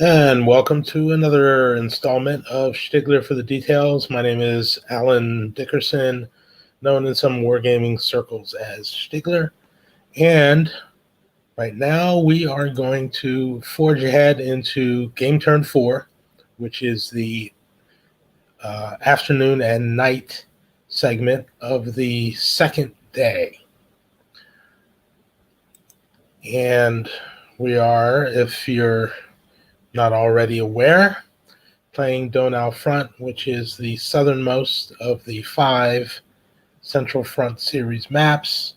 And welcome to another installment of Stiglr for the Details. My name is Alan Dickerson, known in some wargaming circles as Stiglr. And right now we are going to forge ahead into Game Turn 4, which is the afternoon and night segment of the second day. And we are, if you're not already aware, playing Donau Front, which is the southernmost of the 5 Central Front series maps,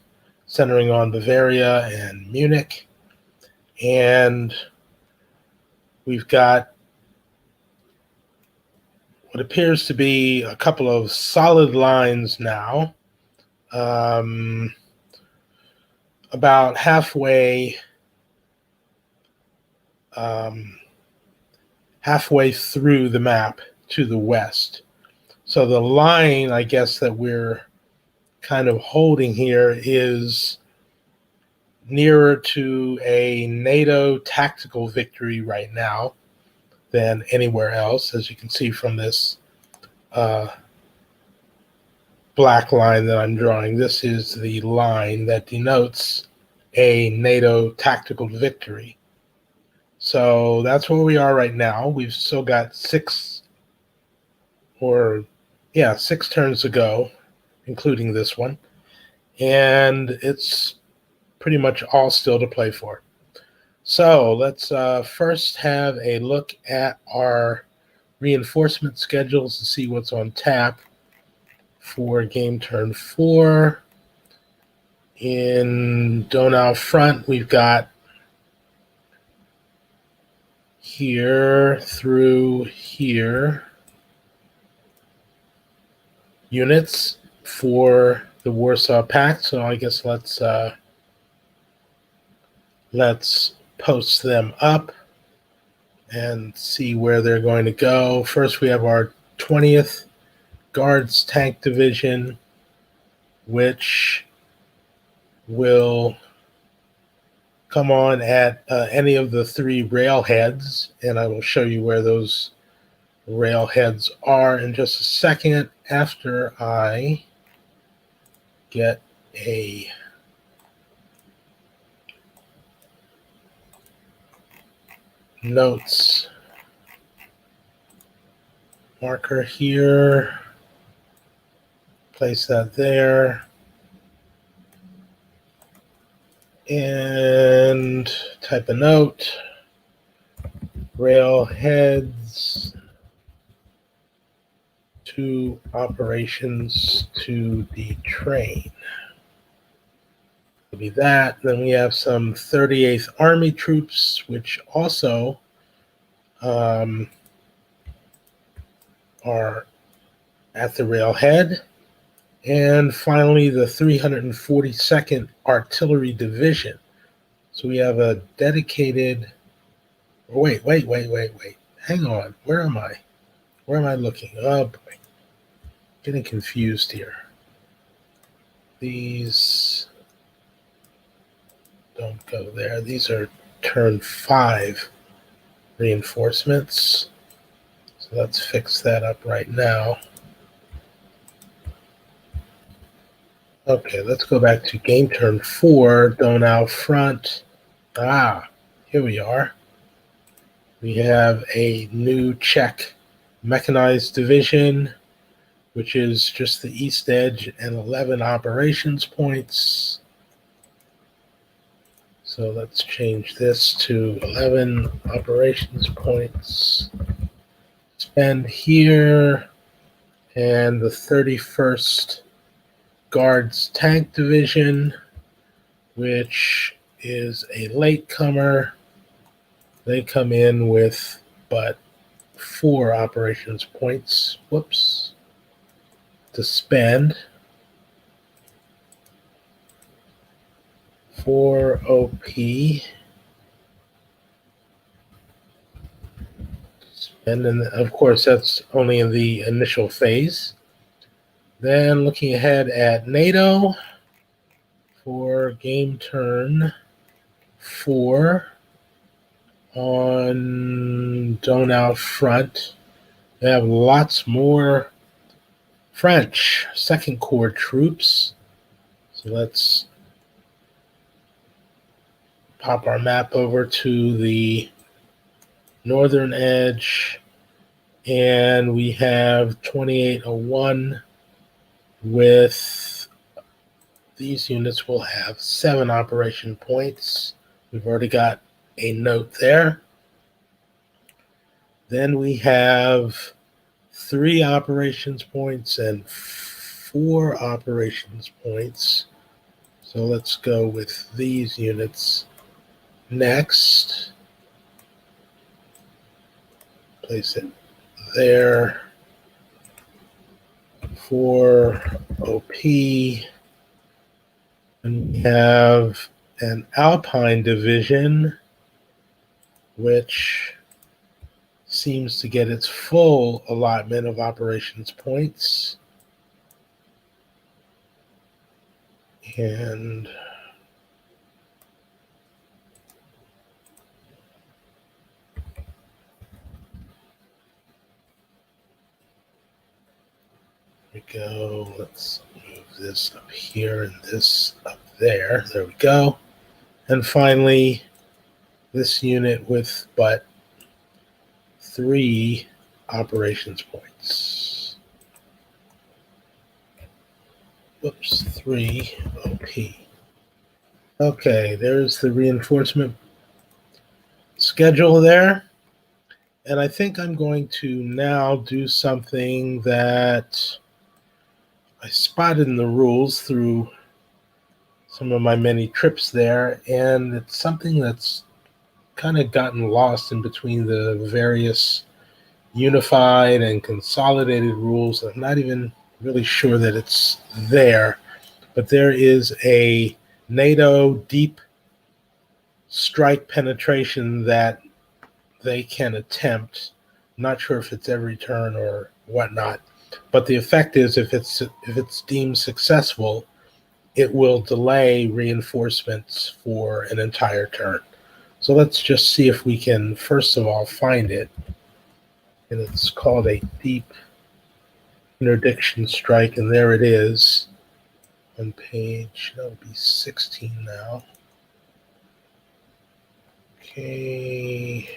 centering on Bavaria and Munich. And we've got what appears to be a couple of solid lines now, about halfway through the map to the west. So the line, I guess, that we're kind of holding here is nearer to a NATO tactical victory right now than anywhere else, as you can see from this black line that I'm drawing. This is the line that denotes a NATO tactical victory. So that's where we are right now. We've still got 6 turns to go, including this one. And it's pretty much all still to play for. So let's first have a look at our reinforcement schedules to see what's on tap for Game Turn 4. In Donau Front, we've got here through here units for the Warsaw Pact. So I guess let's post them up and see where they're going to go. First, we have our 20th Guards Tank Division, which will come on at any of the 3 railheads, and I will show you where those railheads are in just a second after I get a notes marker here, place that there, and type a note, railheads to operations to the train. It'll be that. Then we have some 38th Army troops, which also are at the railhead. And finally, the 342nd Artillery Division. So we have a dedicated... Wait. Hang on. Where am I? Where am I looking? Oh, boy. Getting confused here. These don't go there. These are turn 5 reinforcements. So let's fix that up right now. Okay, let's go back to Game Turn 4, Donau Front. Here we are. We have a new Czech mechanized division, which is just the east edge and 11 operations points. So let's change this to 11 operations points. Spend here, and the 31st Guards Tank Division, which is a latecomer. They come in with but 4 operations points. To spend. 4 OP. And then, of course, that's only in the initial phase. Then looking ahead at NATO for Game Turn 4, on Donau front. They have lots more French Second Corps troops. So let's pop our map over to the northern edge, and we have 2801 with these units will have 7 operation points. We've already got a note there. Then we have 3 operations points and 4 operations points. So let's go with these units next. Place it there for OP. And we have an Alpine division, which seems to get its full allotment of operations points. And we go. Let's move this up here and this up there. There we go. And finally, this unit with but 3 operations points. Whoops, 3 OP. Okay, there's the reinforcement schedule there. And I think I'm going to now do something that I spotted in the rules through some of my many trips there, and it's something that's kind of gotten lost in between the various unified and consolidated rules. I'm not even really sure that it's there, but there is a NATO deep strike penetration that they can attempt. I'm not sure if it's every turn or whatnot, but the effect is if it's deemed successful, it will delay reinforcements for an entire turn. So let's just see if we can first of all find it. And it's called a deep interdiction strike, and there it is on page, that would be 16 now. Okay,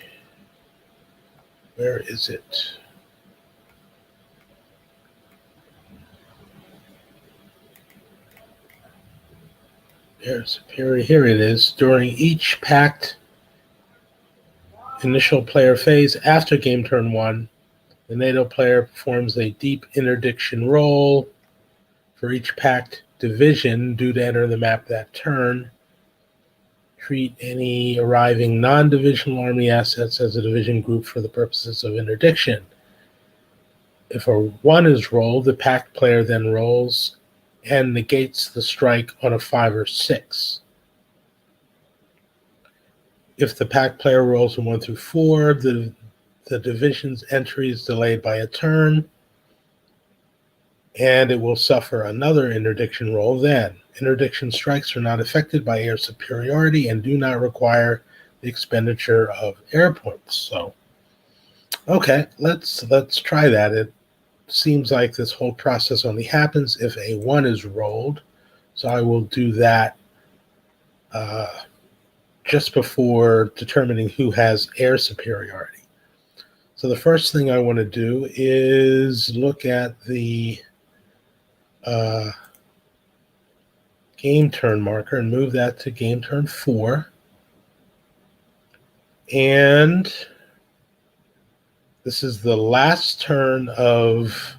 where is it? Here it is. During each packed initial player phase after game turn 1, the NATO player performs a deep interdiction roll for each packed division due to enter the map that turn. Treat any arriving non-divisional army assets as a division group for the purposes of interdiction. If a 1 is rolled, the packed player then rolls and negates the strike on a 5 or 6. If the packed player rolls a 1 through 4, the division's entry is delayed by a turn, and it will suffer another interdiction roll then. Interdiction strikes are not affected by air superiority and do not require the expenditure of air points. So, okay, let's try that. It seems like this whole process only happens if a 1 is rolled. So I will do that just before determining who has air superiority. So the first thing I want to do is look at the game turn marker and move that to game turn 4. And this is the last turn of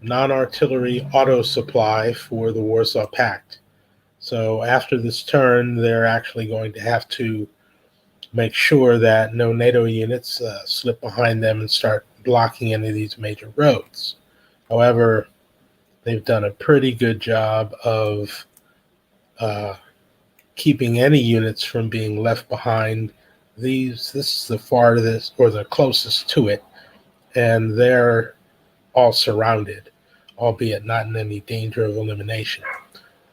non-artillery auto supply for the Warsaw Pact. So after this turn, they're actually going to have to make sure that no NATO units slip behind them and start blocking any of these major roads. However, they've done a pretty good job of keeping any units from being left behind. This is the farthest or the closest to it, and they're all surrounded, albeit not in any danger of elimination.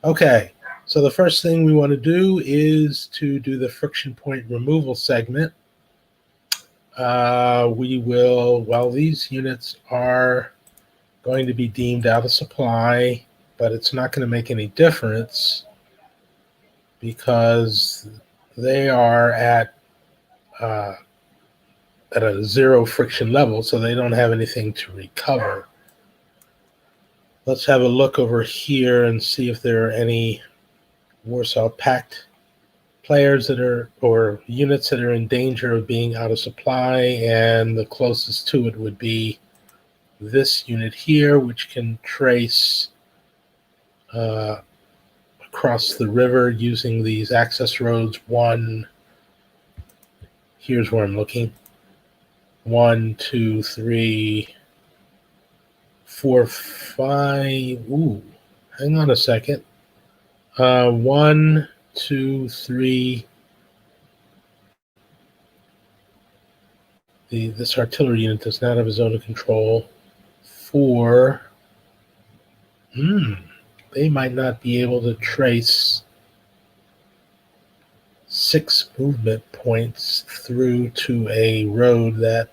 Okay, so the first thing we want to do is to do the friction point removal segment. We will, well, these units are going to be deemed out of supply, but it's not going to make any difference because they are uh, at a zero friction level, so they don't have anything to recover. Let's have a look over here and see if there are any Warsaw Pact players that are, or units that are in danger of being out of supply, and the closest to it would be this unit here, which can trace across the river using these access roads. Here's where I'm looking. 1, 2, 3, 4, 5. Ooh, hang on a second. 1, 2, 3. This artillery unit does not have a zone of control. 4. They might not be able to trace 6 movement points through to a road that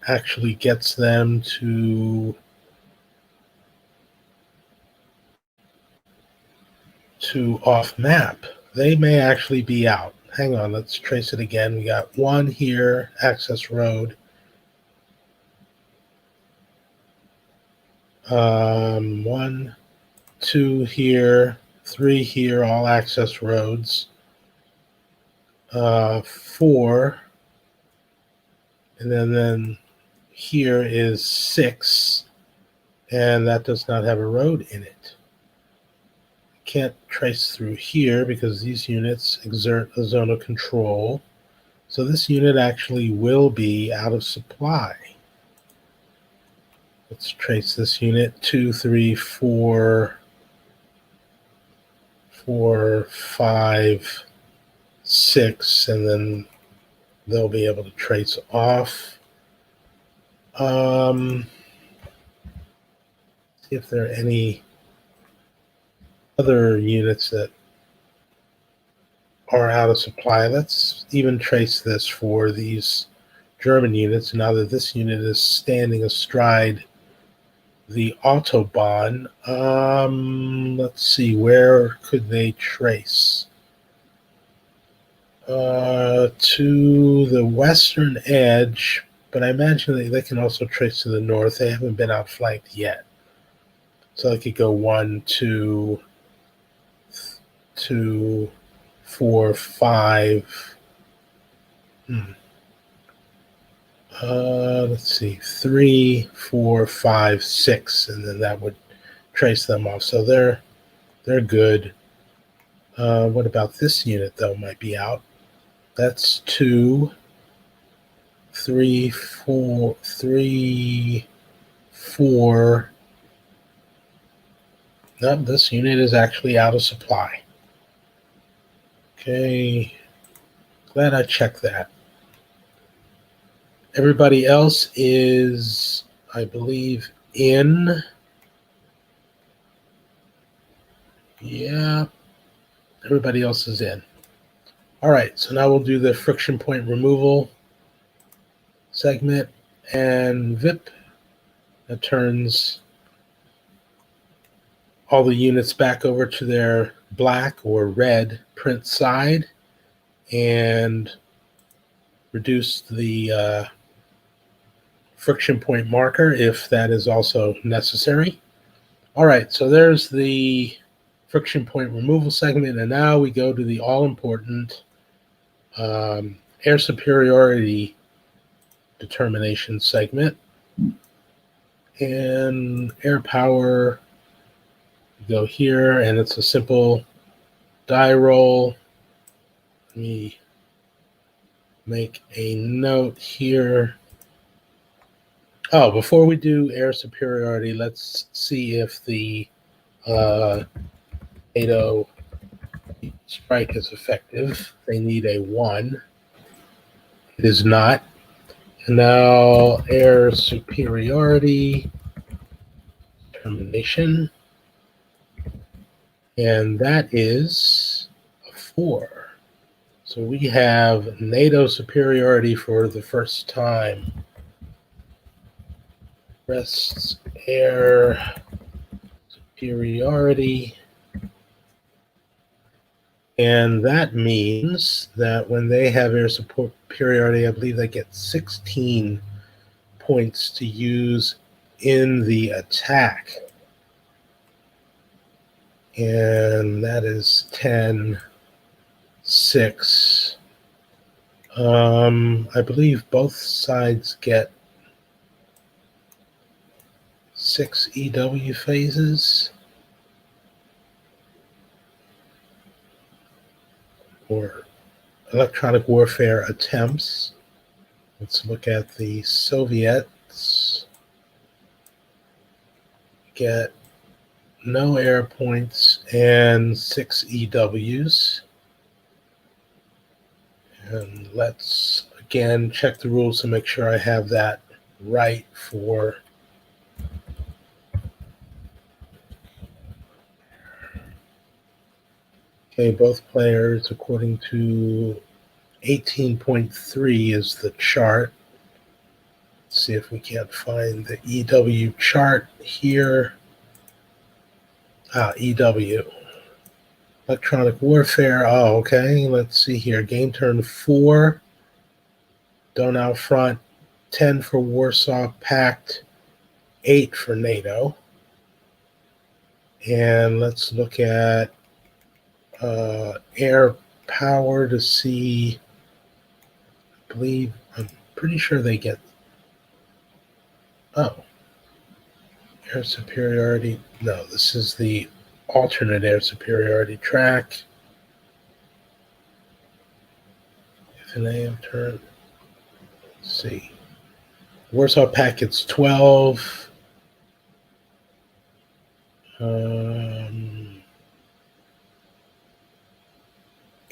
actually gets them to off map. They may actually be out. Hang on, let's trace it again. We got 1 here, access road. 1, 2 here, 3 here, all access roads. 4, and then here is 6, and that does not have a road in it. Can't trace through here because these units exert a zone of control. So this unit actually will be out of supply. Let's trace this unit. 2, 3, 4, 5, 6, and then they'll be able to trace off. See if there are any other units that are out of supply. Let's even trace this for these German units now that this unit is standing astride the Autobahn. Let's see, where could they trace? To the western edge, but I imagine they can also trace to the north. They haven't been outflanked yet. So they could go 1, 2, 4, 5. Let's see, 3, 4, 5, 6, and then that would trace them off. So they're good. What about this unit though? Might be out. That's 2, 3, 4, 3, 4. No, this unit is actually out of supply. Okay, glad I checked that. Everybody else is, I believe, in. Yeah, everybody else is in. All right, so now we'll do the friction point removal segment, and VIP. That turns all the units back over to their black or red print side and reduce the friction point marker if that is also necessary. All right, so there's the friction point removal segment, and now we go to the all-important air superiority determination segment. And air power, go here, and it's a simple die roll. Let me make a note here. Oh, before we do air superiority, let's see if the NATO strike is effective. They need a 1. It is not. And now air superiority determination. And that is a 4. So we have NATO superiority for the first time. Rests air superiority. And that means that when they have air superiority, I believe they get 16 points to use in the attack. And that is 10, 6. I believe both sides get 6 EW phases. Or electronic warfare attempts. Let's look at the Soviets. Get no air points and 6 EWs. And let's again check the rules to make sure I have that right for both players according to 18.3 is the chart. Let's see if we can't find the EW chart here. EW. Electronic warfare. Oh, okay. Let's see here. Game turn 4. Donau front. 10 for Warsaw Pact. 8 for NATO. And let's look at air power to see. I believe, I'm pretty sure they get. Oh. Air superiority. No, this is the alternate air superiority track. If an AM turn. Let's see. Warsaw Packet's 12.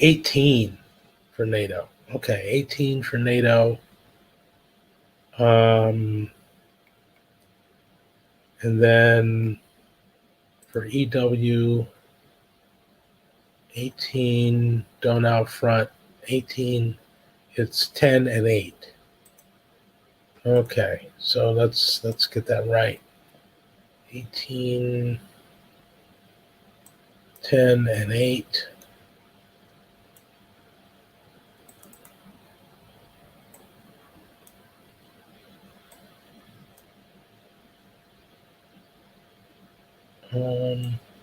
18 for NATO. Okay, 18 for NATO. And then for EW, 18, Donau front, 18, it's 10 and 8. Okay, so let's get that right. 18, 10, and 8.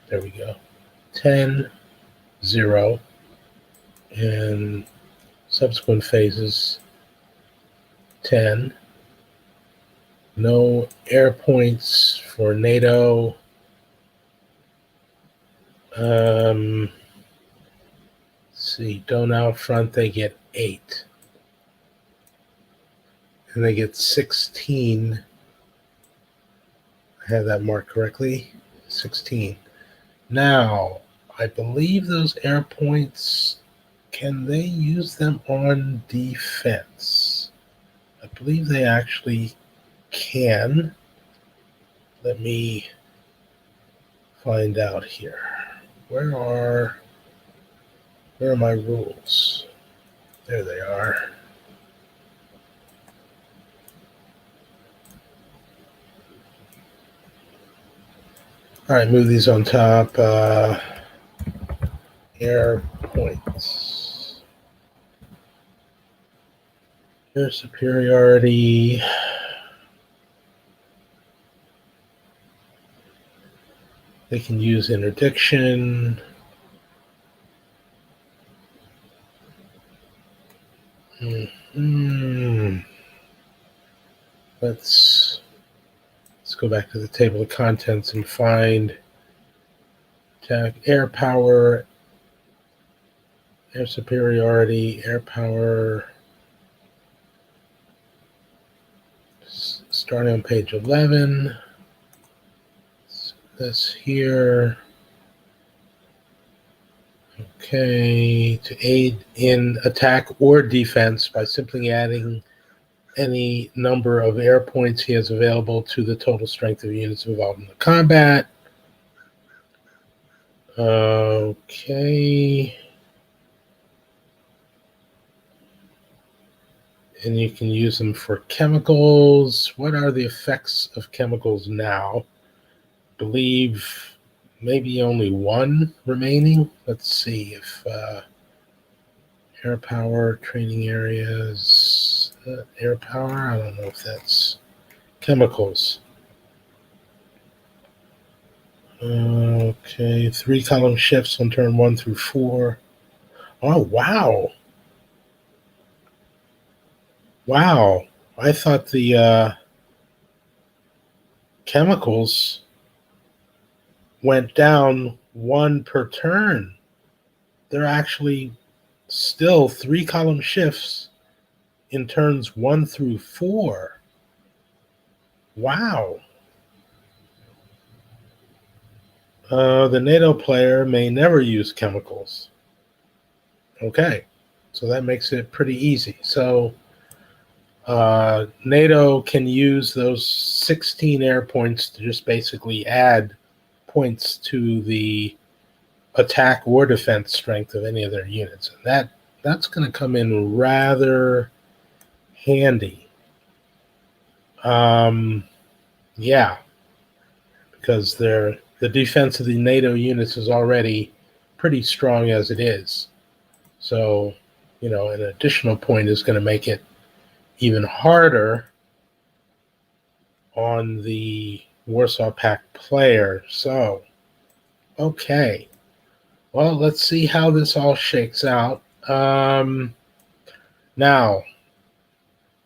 There we go. 10, 0, and subsequent phases 10. No air points for NATO. Let's see, Donau front, they get 8. And they get 16. I have that marked correctly. 16. Now, I believe those air points, can they use them on defense? I believe they actually can. Let me find out here. Where are my rules? There they are. All right, move these on top. Air points. Air superiority. They can use interdiction. Let's go back to the table of contents and find attack air power, air superiority, air power. Starting on page 11. This here. Okay, to aid in attack or defense by simply adding any number of air points he has available to the total strength of units involved in the combat. Okay. And you can use them for chemicals. What are the effects of chemicals now? Believe maybe only one remaining. Let's see if air power, training areas, air power. I don't know if that's chemicals. Okay, 3-column shifts on turn 1 through 4. Oh, wow. Wow. I thought the chemicals went down 1 per turn. They're actually still 3-column shifts in turns 1 through 4. Wow. The NATO player may never use chemicals. Okay. So that makes it pretty easy. So NATO can use those 16 air points to just basically add points to the attack or defense strength of any of their units. And that's going to come in rather handy. Yeah, because the defense of the NATO units is already pretty strong as it is. So, an additional point is going to make it even harder on the Warsaw Pact player. So, okay. Well, let's see how this all shakes out. Now,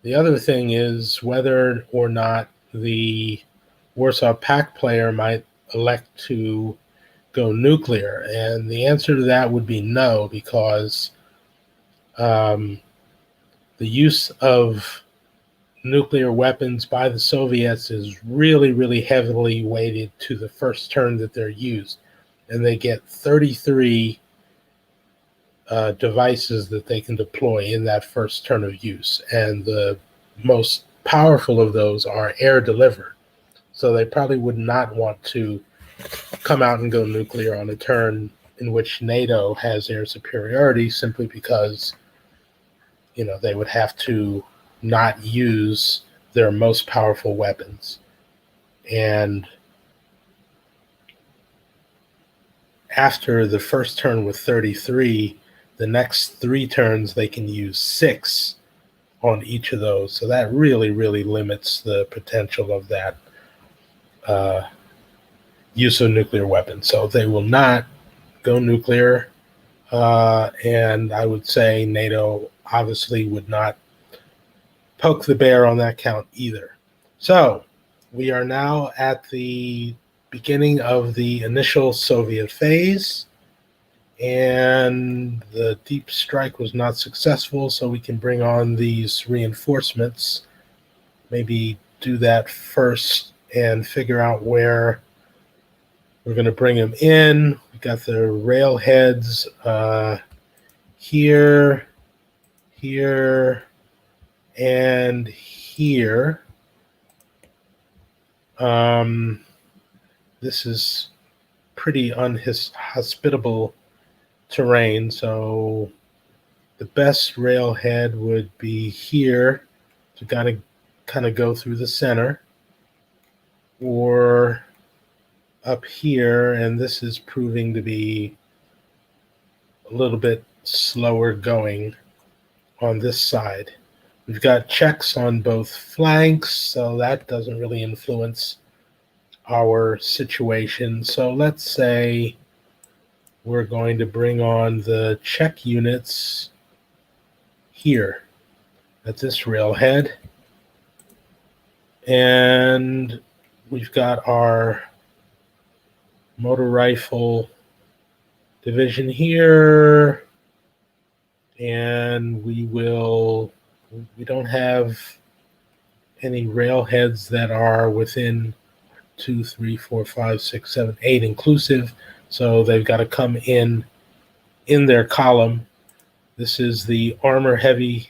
the other thing is whether or not the Warsaw Pact player might elect to go nuclear. And the answer to that would be no, because the use of nuclear weapons by the Soviets is really, really heavily weighted to the first turn that they're used. And they get 33 devices that they can deploy in that first turn of use. And the most powerful of those are air delivered. So they probably would not want to come out and go nuclear on a turn in which NATO has air superiority, simply because, they would have to not use their most powerful weapons. And after the first turn with 33, the next 3 turns they can use 6 on each of those. So that really, really limits the potential of that use of nuclear weapons. So they will not go nuclear. And I would say NATO obviously would not poke the bear on that count either. So we are now at the beginning of the initial Soviet phase, and the deep strike was not successful, so we can bring on these reinforcements. Maybe do that first and figure out where we're going to bring them in. We got the railheads here, here, and here. This is pretty unhospitable terrain, so the best railhead would be here to kind of go through the center, or up here, and this is proving to be a little bit slower going on this side. We've got checks on both flanks, so that doesn't really influence our situation. So let's say we're going to bring on the Czech units here at this railhead. And we've got our motor rifle division here. And we don't have any railheads that are within 2, 3, 4, 5, 6, 7, 8 inclusive. So they've got to come in their column. This is the armor heavy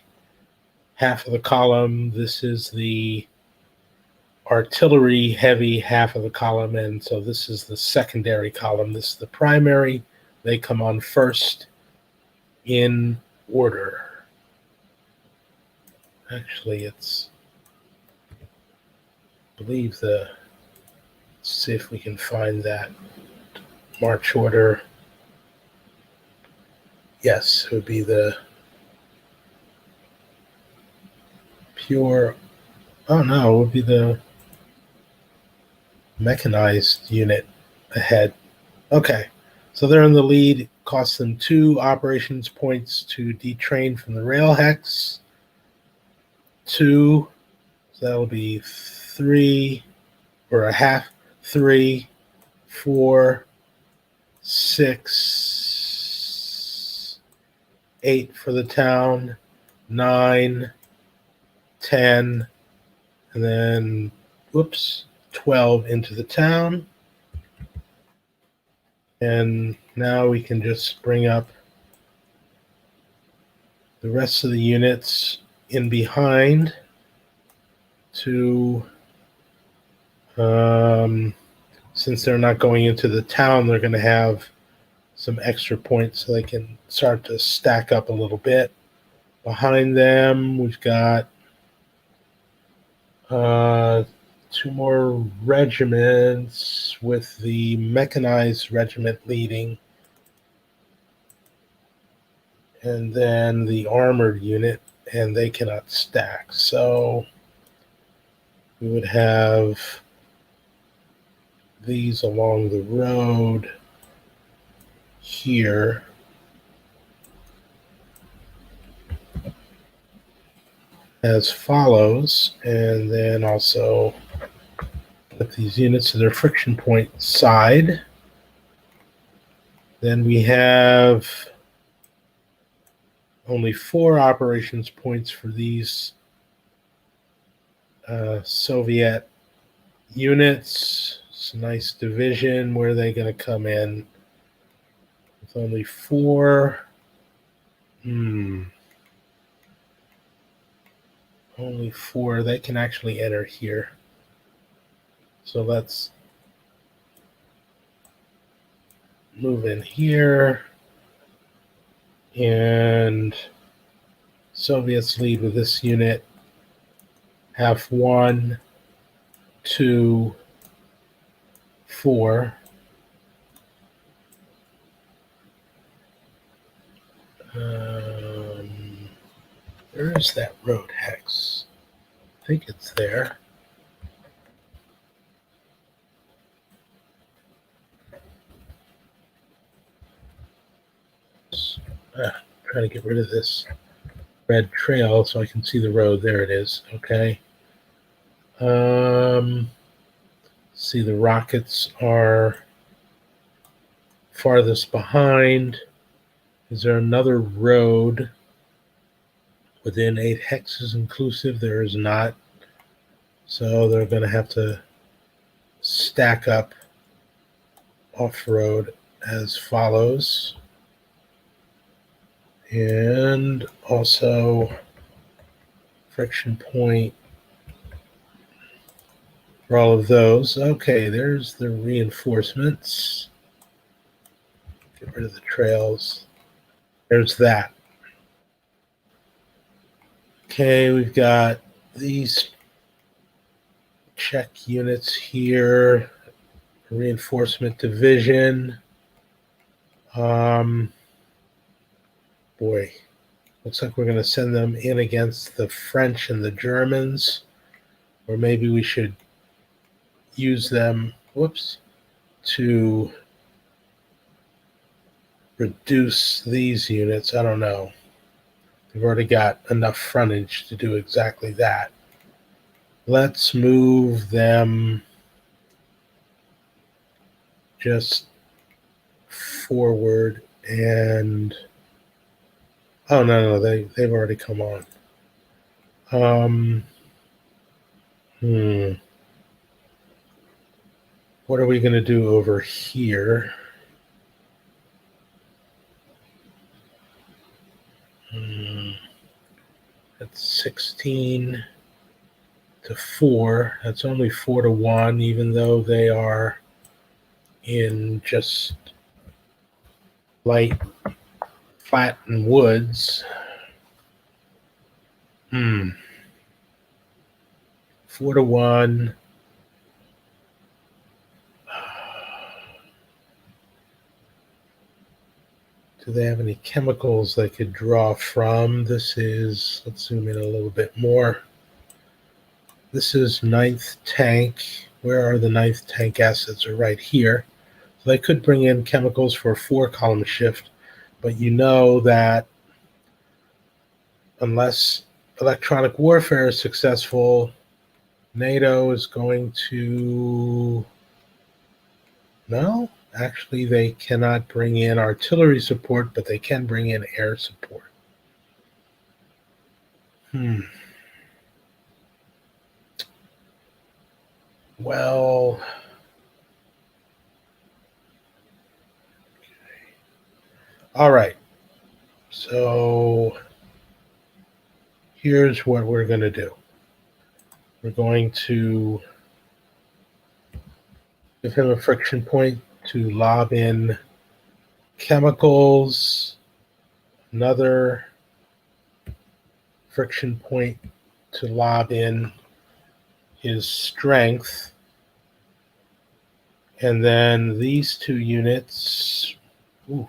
half of the column. This is the artillery heavy half of the column. And so this is the secondary column. This is the primary. They come on first in order. Actually, I believe let's see if we can find that march order. Yes, it would be the pure, oh no, it would be the mechanized unit ahead. Okay, so they're in the lead. Costs them 2 operations points to detrain from the rail hex. 2, so that'll be 3 or a half. 3, 4, 6, 8 for the town. 9, 10, and then, whoops, 12 into the town. And now we can just bring up the rest of the units in behind to, since they're not going into the town, they're going to have some extra points so they can start to stack up a little bit. Behind them, we've got 2 more regiments with the mechanized regiment leading, and then the armored unit, and they cannot stack. So we would have these along the road here. As follows, and then also put these units to their friction point side. Then we have only 4 operations points for these Soviet units. It's a nice division. Where are they going to come in? With only 4. Only 4. They can actually enter here. So let's move in here. And Soviets lead with this unit. Have 1, 2, 4. Where is that road hex? I think it's there. Trying to get rid of this red trail so I can see the road. There it is. Okay. See, the rockets are farthest behind. Is there another road within 8 hexes inclusive? There is not. So they're going to have to stack up off-road as follows. And also friction point for all of those. Okay, there's the reinforcements. Get rid of the trails. There's that. Okay, we've got these Czech units here. Reinforcement division. Boy, looks like we're going to send them in against the French and the Germans. Or maybe we should use them, to reduce these units. I don't know. They've already got enough frontage to do exactly that. Let's move them just forward and oh no, they've already come on. What are we going to do over here? That's 16 to 4. That's only 4 to 1, even though they are in just light flattened woods. 4-1. Do they have any chemicals they could draw from? This is, let's zoom in a little bit more. This is ninth tank. Where are the ninth tank assets? Are right here. So they could bring in chemicals for a 4-column shift, but you know that unless electronic warfare is successful, NATO is going to... No, actually, they cannot bring in artillery support, but they can bring in air support. Well, all right. So here's what we're going to do. We're going to give him a friction point to lob in chemicals, another friction point to lob in his strength, and then these 2 units. Ooh,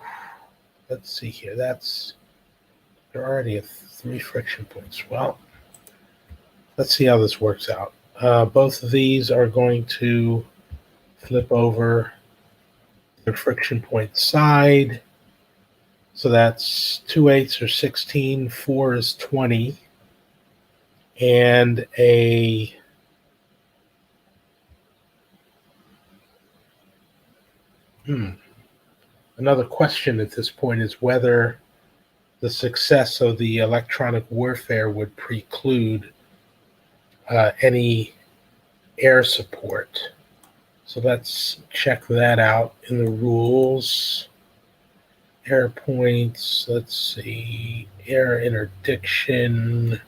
let's see here. They're already at 3 friction points. Well, let's see how this works out. Both of these are going to flip over the friction point side. So that's 2 8s are 16, 4 is 20, and another question at this point is whether the success of the electronic warfare would preclude any air support. So let's check that out in the rules. Air points, let's see, air interdiction,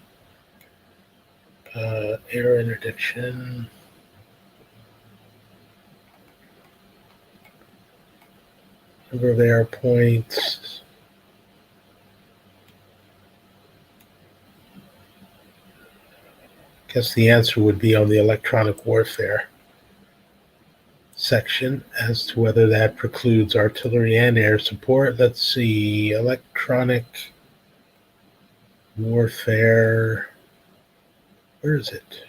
number of air points. I guess the answer would be on the electronic warfare section as to whether that precludes artillery and air support. Let's see, electronic warfare, where is it?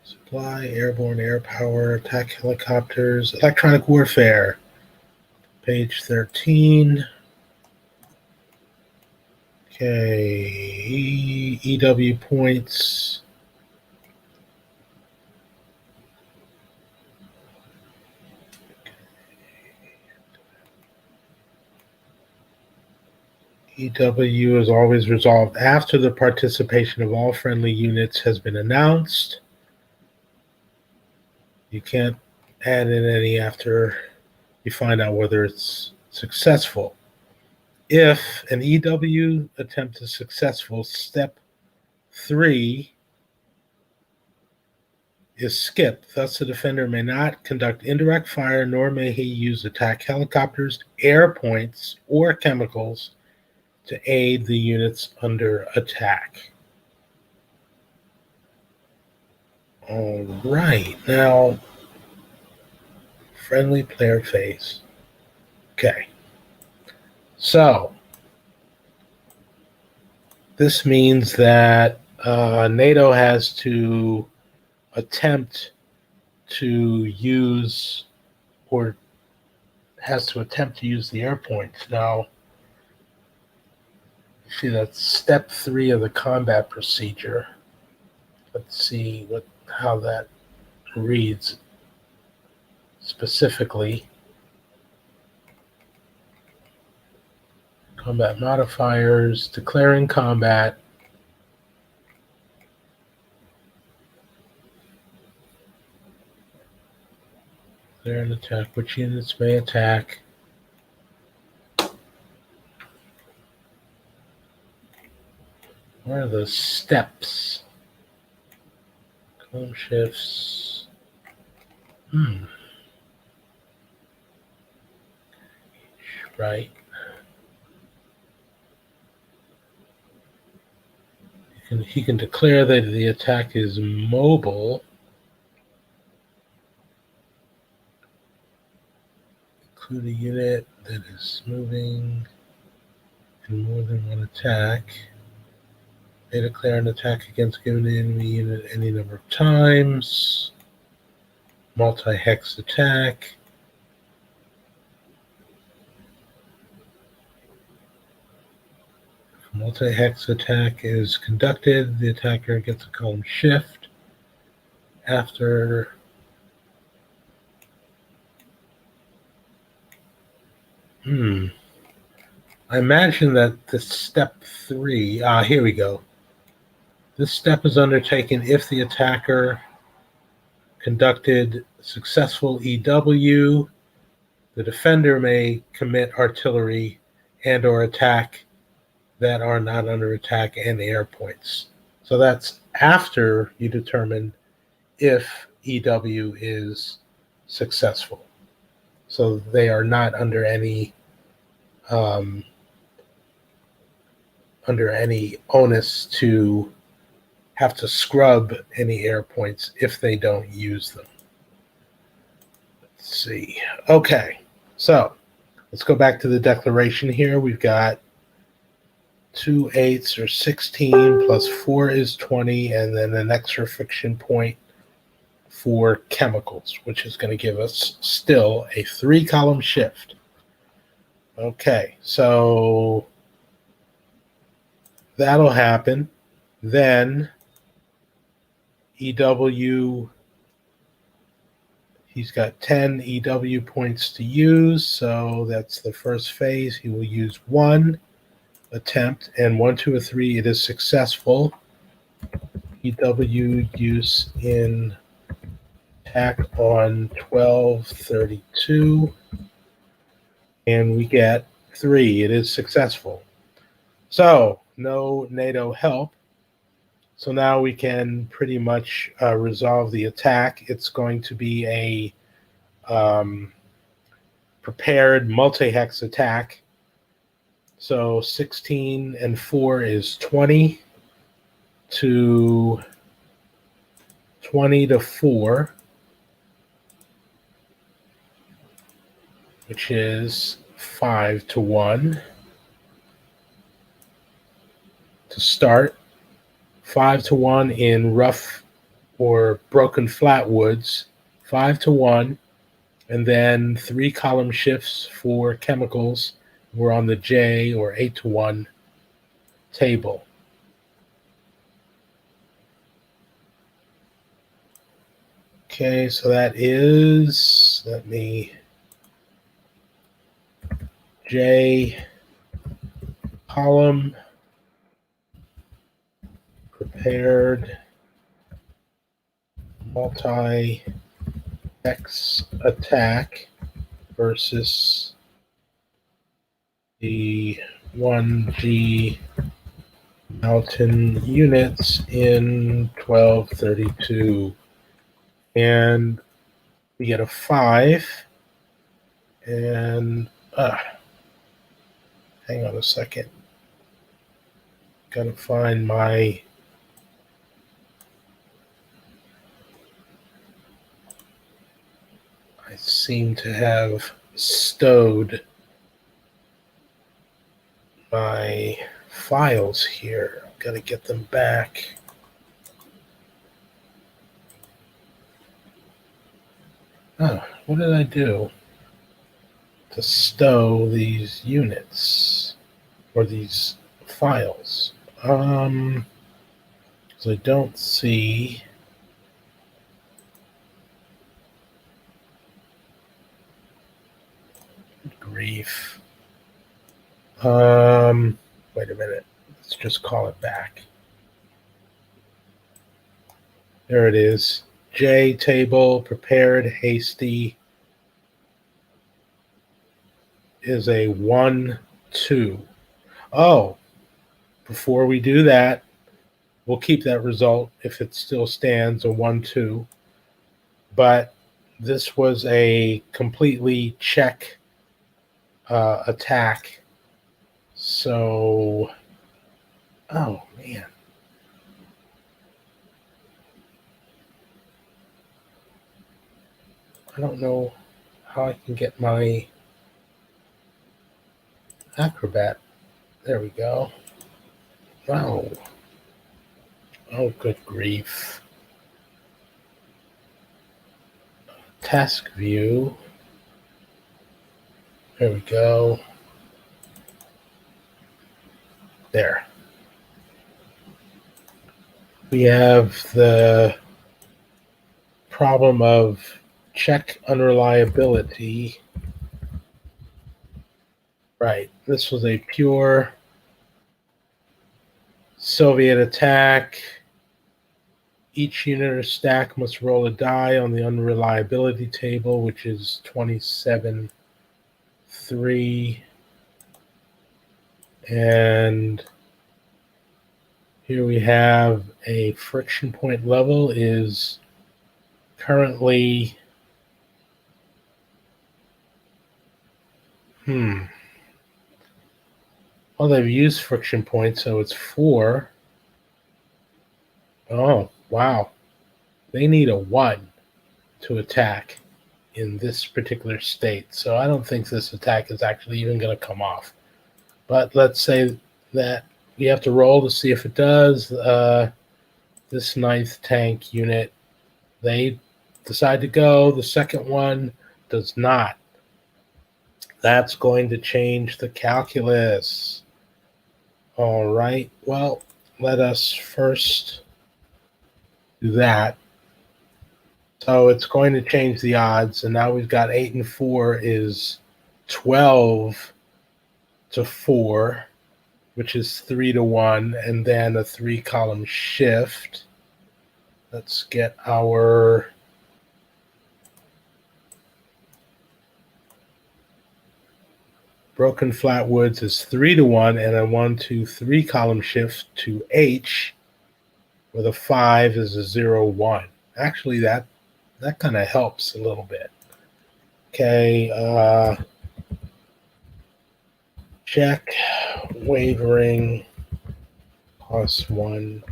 Supply, airborne air power, attack helicopters, electronic warfare, page 13. Okay, EW points. EW is always resolved after the participation of all friendly units has been announced. You can't add in any after you find out whether it's successful. If an EW attempt is successful, step 3 is skipped. Thus, the defender may not conduct indirect fire, nor may he use attack helicopters, air points, or chemicals to aid the units under attack. All right, now, friendly player phase. Okay, so this means that NATO has to attempt to use the air points. Now, see, that's step 3 of the combat procedure. Let's see how that reads specifically. Combat modifiers, declaring combat. Declare an attack. Which units may attack? What are the steps? Column shifts. Right. You He can declare that the attack is mobile. Include a unit that is moving in more than one attack. They declare an attack against a given enemy unit any number of times. Multi-hex attack. If a multi-hex attack is conducted, the attacker gets a column shift. After I imagine that the step 3, here we go. This step is undertaken if the attacker conducted successful EW. The defender may commit artillery and or attack that are not under attack and air points. So that's after you determine if EW is successful. So they are not under any onus to have to scrub any air points if they don't use them. Let's see. Okay, so let's go back to the declaration here. We've got 2 8s or 16 plus 4 is 20, and then an extra friction point for chemicals, which is going to give us still a 3-column shift. Okay, so that'll happen. Then EW, he's got 10 EW points to use, so that's the first phase. He will use 1 attempt, and 1, 2, or 3, it is successful. EW use in attack on 1232, and we get 3. It is successful. So no NATO help. So now we can pretty much resolve the attack. It's going to be a prepared multi-hex attack. So 16 and 4 is 20 to 4, which is 5 to 1 to start. 5 to 1 in rough or broken flat woods, 5 to 1, and then 3-column shifts for chemicals. We're on the J or 8 to 1 table. Okay, so that is, let me, J column prepared multi-hex attack versus the 1G mountain units in 1232. And we get a 5. And hang on a second. Gotta find my I seem to have stowed my files here. I've got to get them back. Oh, what did I do to stow these units or these files? So I don't see. Grief. Wait a minute. Let's just call it back. There it is. J table, prepared, hasty is a 1, 2. Oh, before we do that, we'll keep that result if it still stands, a 1, 2. But this was a completely check attack. So, oh man, I don't know how I can get my Acrobat. There we go. Wow. Oh, good grief. Task view. There we go. There. We have the problem of check unreliability. Right. This was a pure Soviet attack. Each unit or stack must roll a die on the unreliability table, which is 27.3. And here we have a friction point level is currently, well, they've used friction points, so it's 4. Oh, wow. They need a 1 to attack in this particular state. So I don't think this attack is actually even going to come off. But let's say that we have to roll to see if it does. This 9th tank unit, they decide to go. The second one does not. That's going to change the calculus. All right. Well, let us first do that. So it's going to change the odds. And now we've got 8 and 4 is 12-4, which is 3-1, and then a 3-column shift. Let's get our broken flatwoods is 3-1, and a 1, 2, 3-column shift to H, where the 5 is a 0-1. Actually, that kind of helps a little bit. Okay, check wavering +1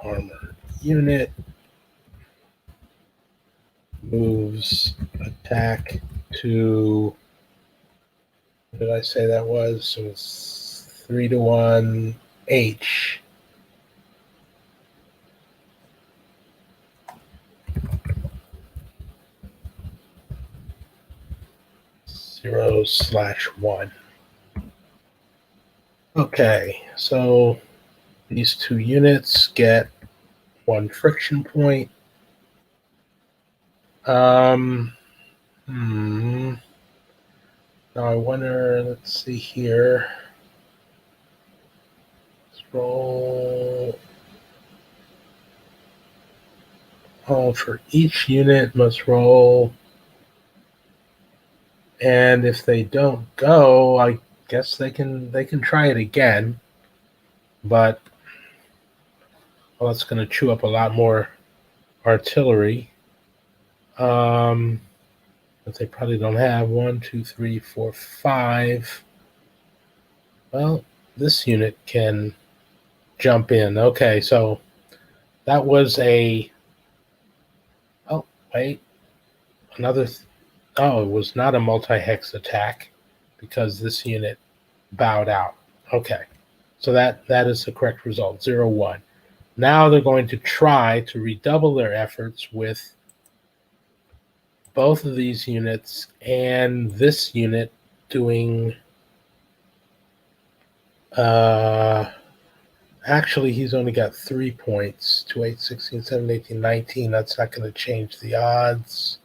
armored unit moves attack to, what did I say that was? So it's 3-1 H. (0/1). Okay, so these 2 units get 1 friction point. Now I wonder, let's see here. Let's roll. Oh, for each unit must roll. And if they don't go, I guess they can try it again. But, well, that's going to chew up a lot more artillery. But they probably don't have 1, 2, 3, 4, 5. Well, this unit can jump in. Okay, so that was a, oh, wait, another, it was not a multi-hex attack because this unit bowed out. Okay, so that is the correct result, 0-1. Now they're going to try to redouble their efforts with both of these units and this unit doing, actually, he's only got 3 points. 2, 8, 16, 7, 18, 19. That's not going to change the odds.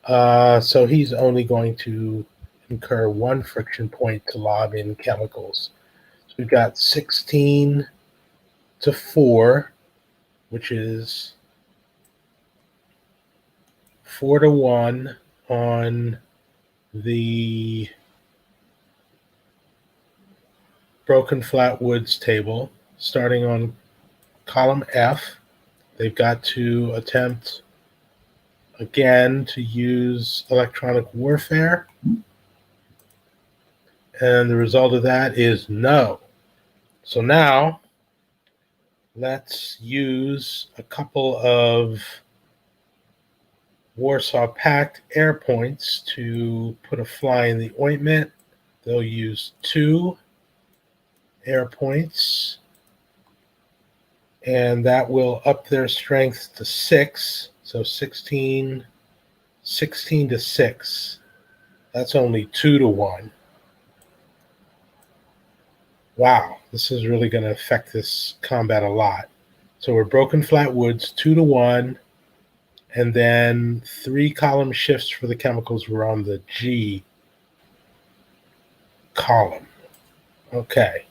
So he's only going to incur 1 friction point to lob in chemicals. So we've got 16-4, which is 4-1 on the broken flat woods table. Starting on column F, they've got to attempt again to use electronic warfare. And the result of that is no. So now let's use a couple of Warsaw Pact air points to put a fly in the ointment. They'll use 2 air points, and that will up their strength to 6. So 16 to 6. That's only 2 to 1. Wow, this is really going to affect this combat a lot. So we're Broken Flat Woods, 2 to 1, and then 3 column shifts for the chemicals were on the G column. Okay.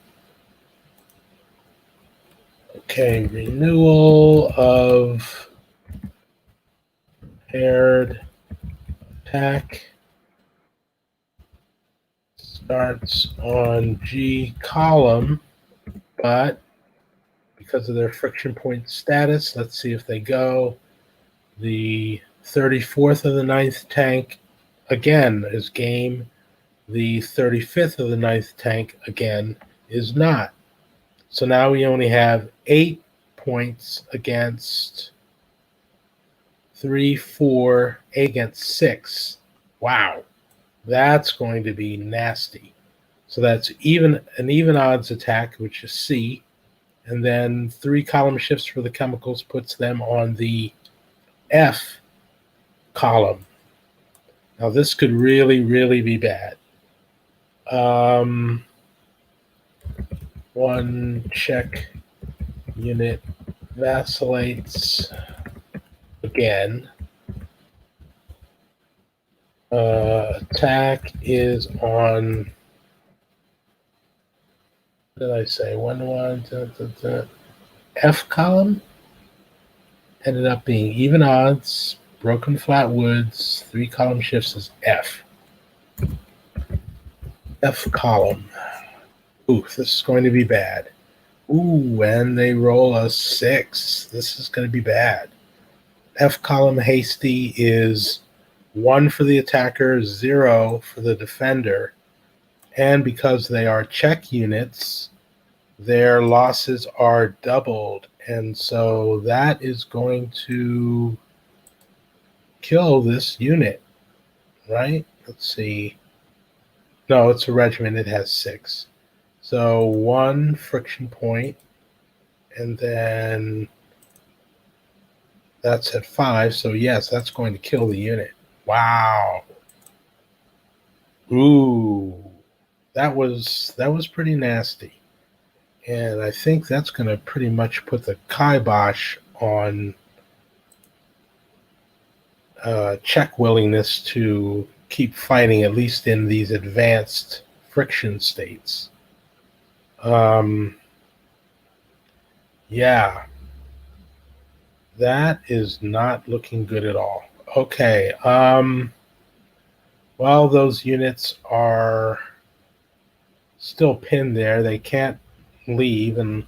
Okay, renewal of paired attack starts on G column, but because of their friction point status, let's see if they go. The 34th of the 9th tank again is game. The 35th of the 9th tank again is not. So now we only have 8 points against 3, 4, 8 against 6. Wow, that's going to be nasty. So that's an even odds attack, which is C, and then 3 column shifts for the chemicals puts them on the F column. Now this could really, really be bad. 1 check unit vacillates again. Attack is on, what did I say? 1, F column ended up being even odds. Broken Flat Woods, 3 column shifts is F. F column. Ooh, this is going to be bad. Ooh, and they roll a 6. This is going to be bad. F column hasty is 1 for the attacker, 0 for the defender. And because they are check units, their losses are doubled. And so that is going to kill this unit, right? Let's see. No, it's a regiment. It has 6. So 1 friction point, and then that's at 5. So yes, that's going to kill the unit. Wow. Ooh, that was pretty nasty. And I think that's going to pretty much put the kibosh on Czech willingness to keep fighting, at least in these advanced friction states. Yeah, that is not looking good at all. Okay, well, those units are still pinned there. They can't leave and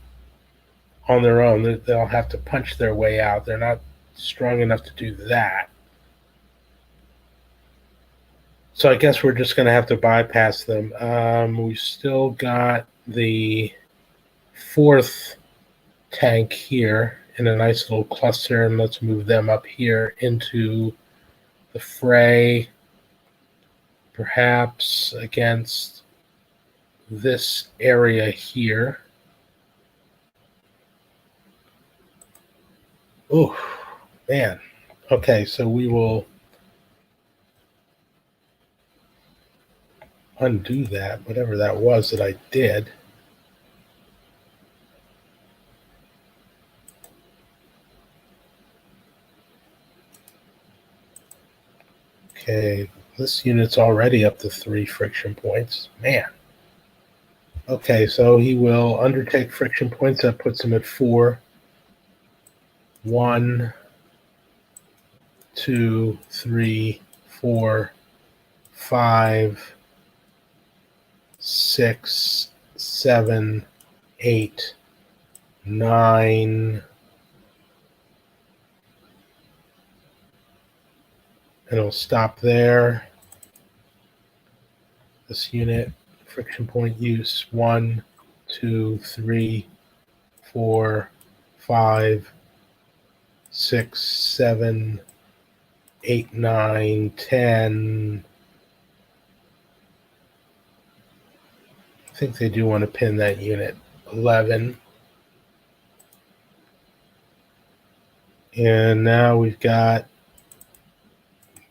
on their own. They'll have to punch their way out. They're not strong enough to do that. So I guess we're just going to have to bypass them. We've still got the 4th tank here in a nice little cluster, and let's move them up here into the fray, perhaps against this area here. Oh, man. Okay, so we will undo that, whatever that was that I did. Okay, this unit's already up to 3 friction points. Man. Okay, so he will undertake friction points. That puts him at 4. 1, 2, 3, 4, 5, 6, 7, 8, 9. And it'll stop there. This unit, friction point use 1, 2, 3, 4, 5, 6, 7, 8, 9, 10. I think they do want to pin that unit. 11. And now we've got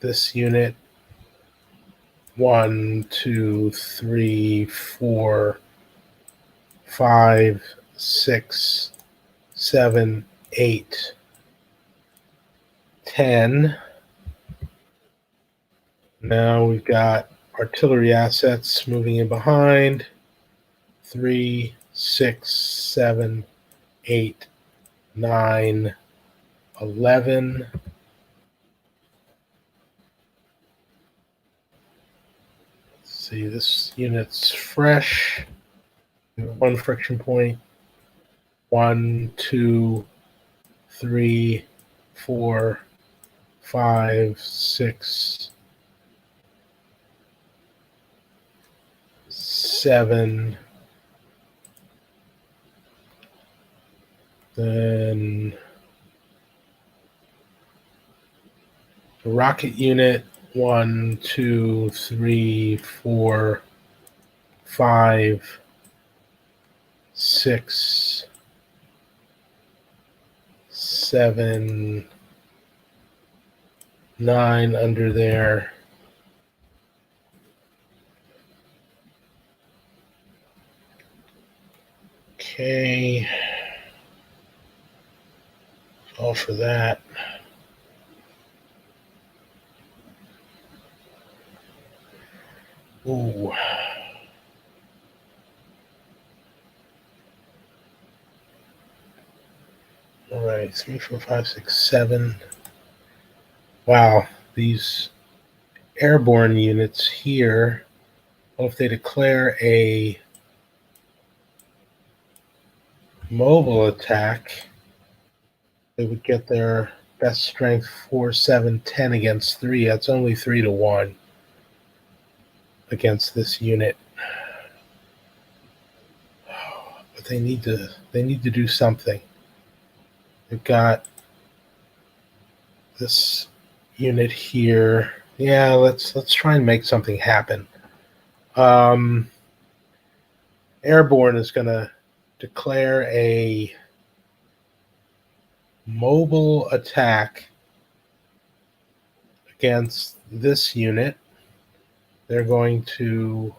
this unit. 1, 2, 3, 4, 5, 6, 7, 8, 10. Now we've got artillery assets moving in behind. 3, 6, 7, 8, 9, 11. Let's see, this unit's fresh. 1 friction point. 1, 2, 3, 4, 5, 6, 7. Then the rocket unit. 1, 2, 3, 4, 5, 6, 7, 9 under there. Okay. All for that. Ooh. All right, 3, 4, 5, 6, 7. Wow, these airborne units here. Well, if they declare a mobile attack, they would get their best strength 4, 7, 10 against 3. That's only 3 to 1 against this unit. But they need to do something. They've got this unit here. Yeah, let's try and make something happen. Airborne is going to declare a mobile attack against this unit. They're going to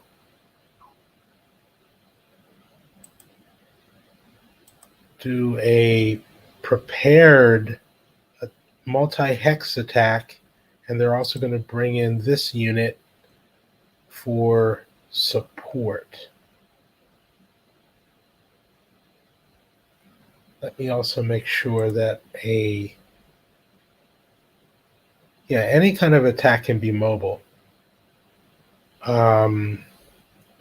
do a prepared multi-hex attack, and they're also going to bring in this unit for support. Let me also make sure that any kind of attack can be mobile.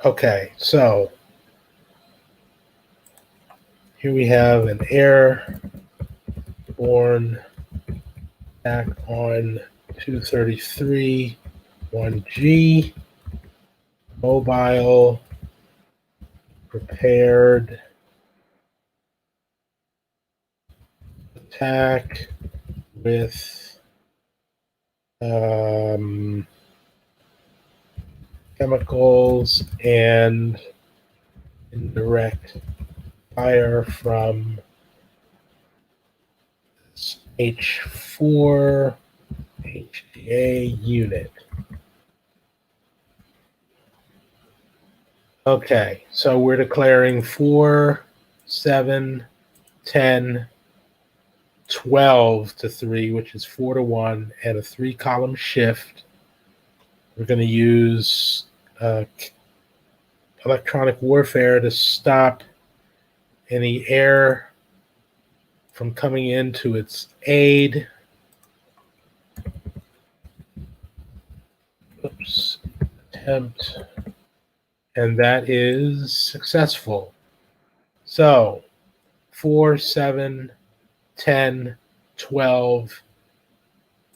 Okay, so here we have an airborne attack on 233, 1G, mobile, prepared attack with chemicals and indirect fire from H4 HGA unit. Okay, so we're declaring 4, 7, 10, 12 to 3, which is 4 to 1, and a 3-column shift. We're going to use electronic warfare to stop any air from coming into its aid. Oops. Attempt. And that is successful. So 4, 7, 10, 12.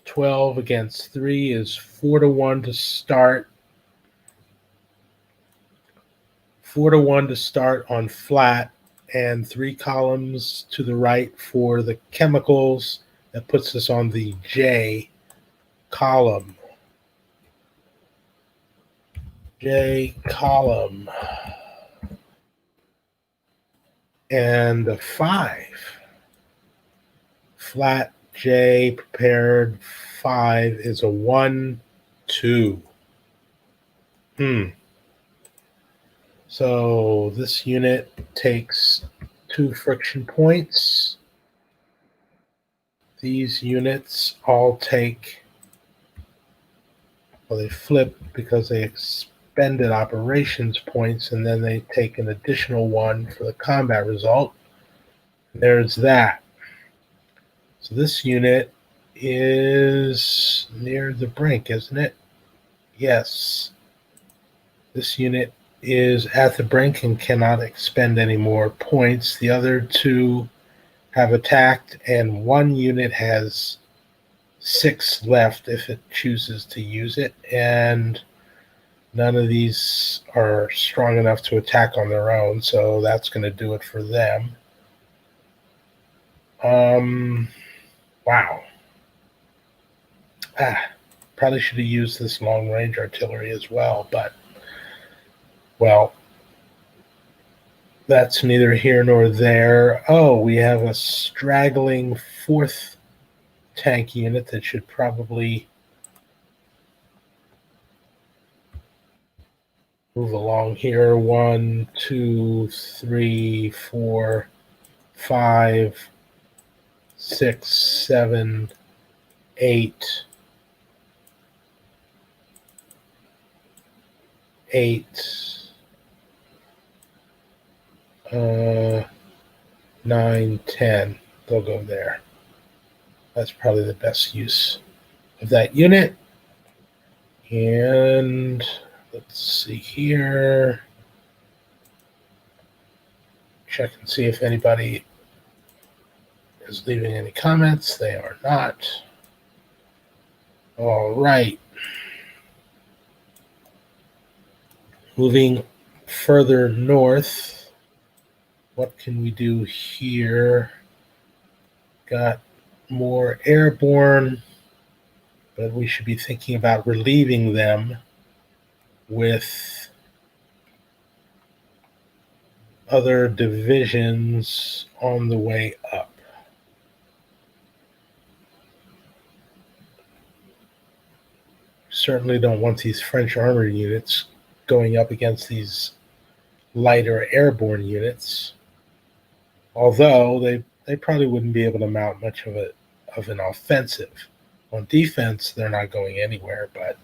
12 against 3 is 4 to 1 to start. 4 to 1 to start on flat, and 3 columns to the right for the chemicals. That puts us on the J column. J column. And a 5. Flat J prepared 5 is a 1, 2. So this unit takes 2 friction points. These units all take, well, they flip because they expended operations points, and then they take an additional 1 for the combat result. There's that. So this unit is near the brink, isn't it? Yes. This unit is at the brink and cannot expend any more points. The other 2 have attacked, and 1 unit has 6 left if it chooses to use it, and none of these are strong enough to attack on their own, so that's going to do it for them. Wow. Probably should have used this long-range artillery as well, but, well, that's neither here nor there. Oh, we have a straggling 4th tank unit that should probably move along here. 1, 2, 3, 4, 5, 6, 7, 8. 9, 10. They'll go there. That's probably the best use of that unit. And let's see here. Check and see if anybody is leaving any comments. They are not. All right. Moving further north, what can we do here? Got more airborne, but we should be thinking about relieving them with other divisions on the way up. Certainly don't want these French armored units going up against these lighter airborne units, although they probably wouldn't be able to mount much of an offensive. On defense, they're not going anywhere, but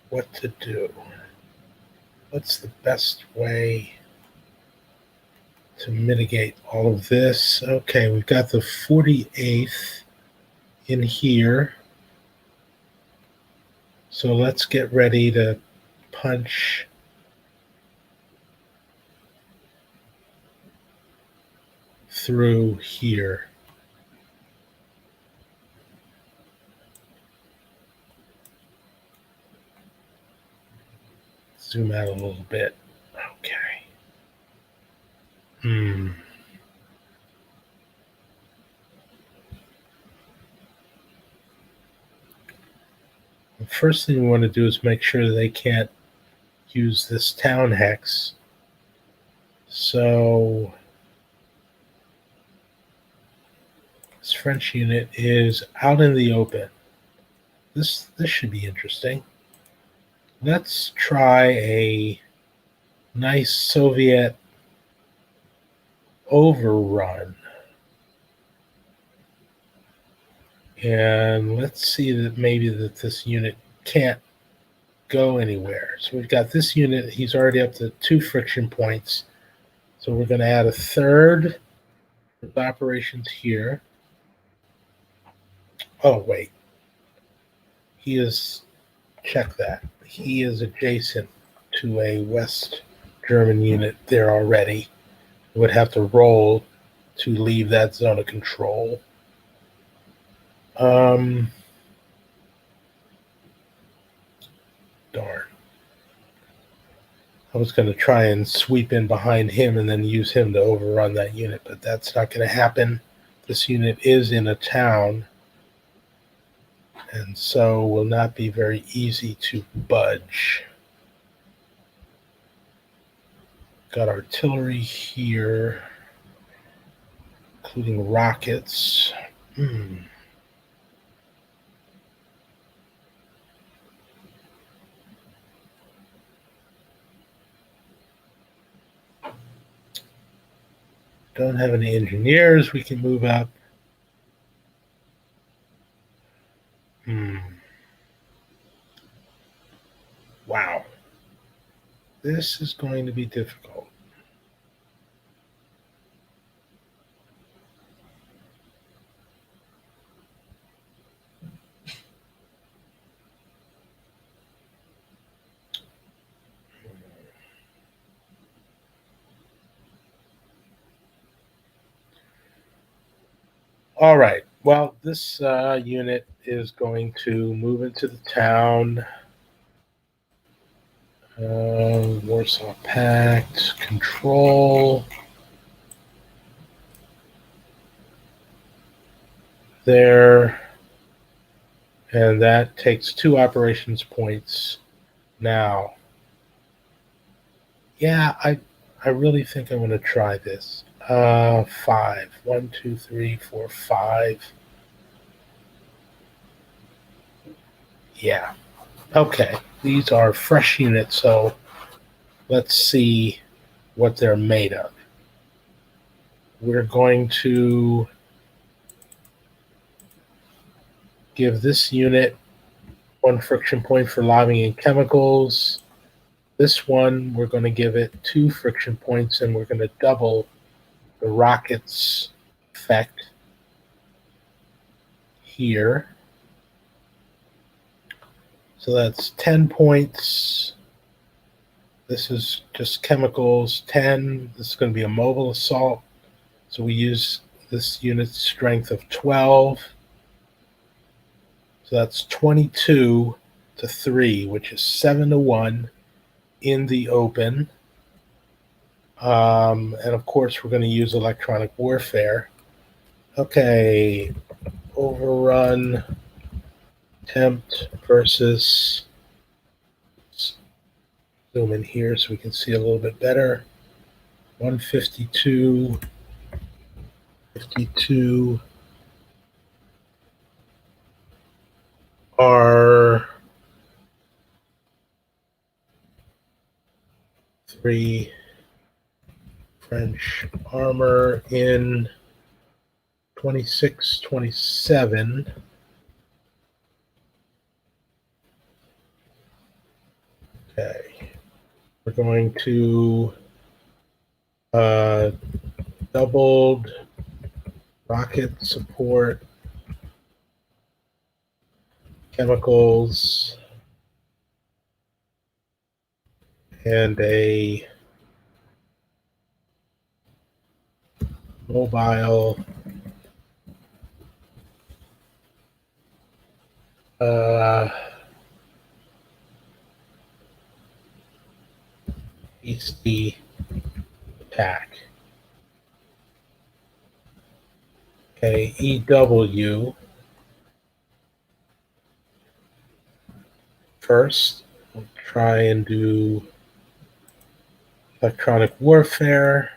what to do? What's the best way to mitigate all of this? Okay, we've got the 48th in here. So let's get ready to punch through here. Zoom out a little bit. Okay. The first thing we want to do is make sure they can't use this town hex. So this French unit is out in the open. This should be interesting. Let's try a nice Soviet overrun. And let's see that maybe that this unit can't go anywhere. So we've got this unit, he's already up to 2 friction points. So we're going to add a 3rd with operations here. Oh, wait. He is, check that. He is adjacent to a West German unit there already. Would have to roll to leave that zone of control. Darn. I was going to try and sweep in behind him and then use him to overrun that unit, but that's not going to happen. This unit is in a town, and so will not be very easy to budge. Got artillery here, including rockets. Don't have any engineers. We can move up. Wow. This is going to be difficult. All right. Well, this unit is going to move into the town. Warsaw Pact, control. There. And that takes 2 operations points now. Yeah, I really think I'm going to try this. 5. 1, 2, 3, 4, 5. Yeah. Okay. These are fresh units, so let's see what they're made of. We're going to give this unit 1 friction point for lobbying and chemicals. This one, we're going to give it 2 friction points, and we're going to double the rockets effect here. So that's 10 points. This is just chemicals, 10. This is going to be a mobile assault. So we use this unit's strength of 12. So that's 22 to 3, which is 7 to 1 in the open. And of course, we're going to use electronic warfare. Okay, overrun, attempt versus, zoom in here so we can see a little bit better. 152, 52 are 3 French armor in 26, 27. Okay. We're going to doubled rocket support, chemicals, and a mobile hasty attack. Okay, EW first. We'll try and do electronic warfare,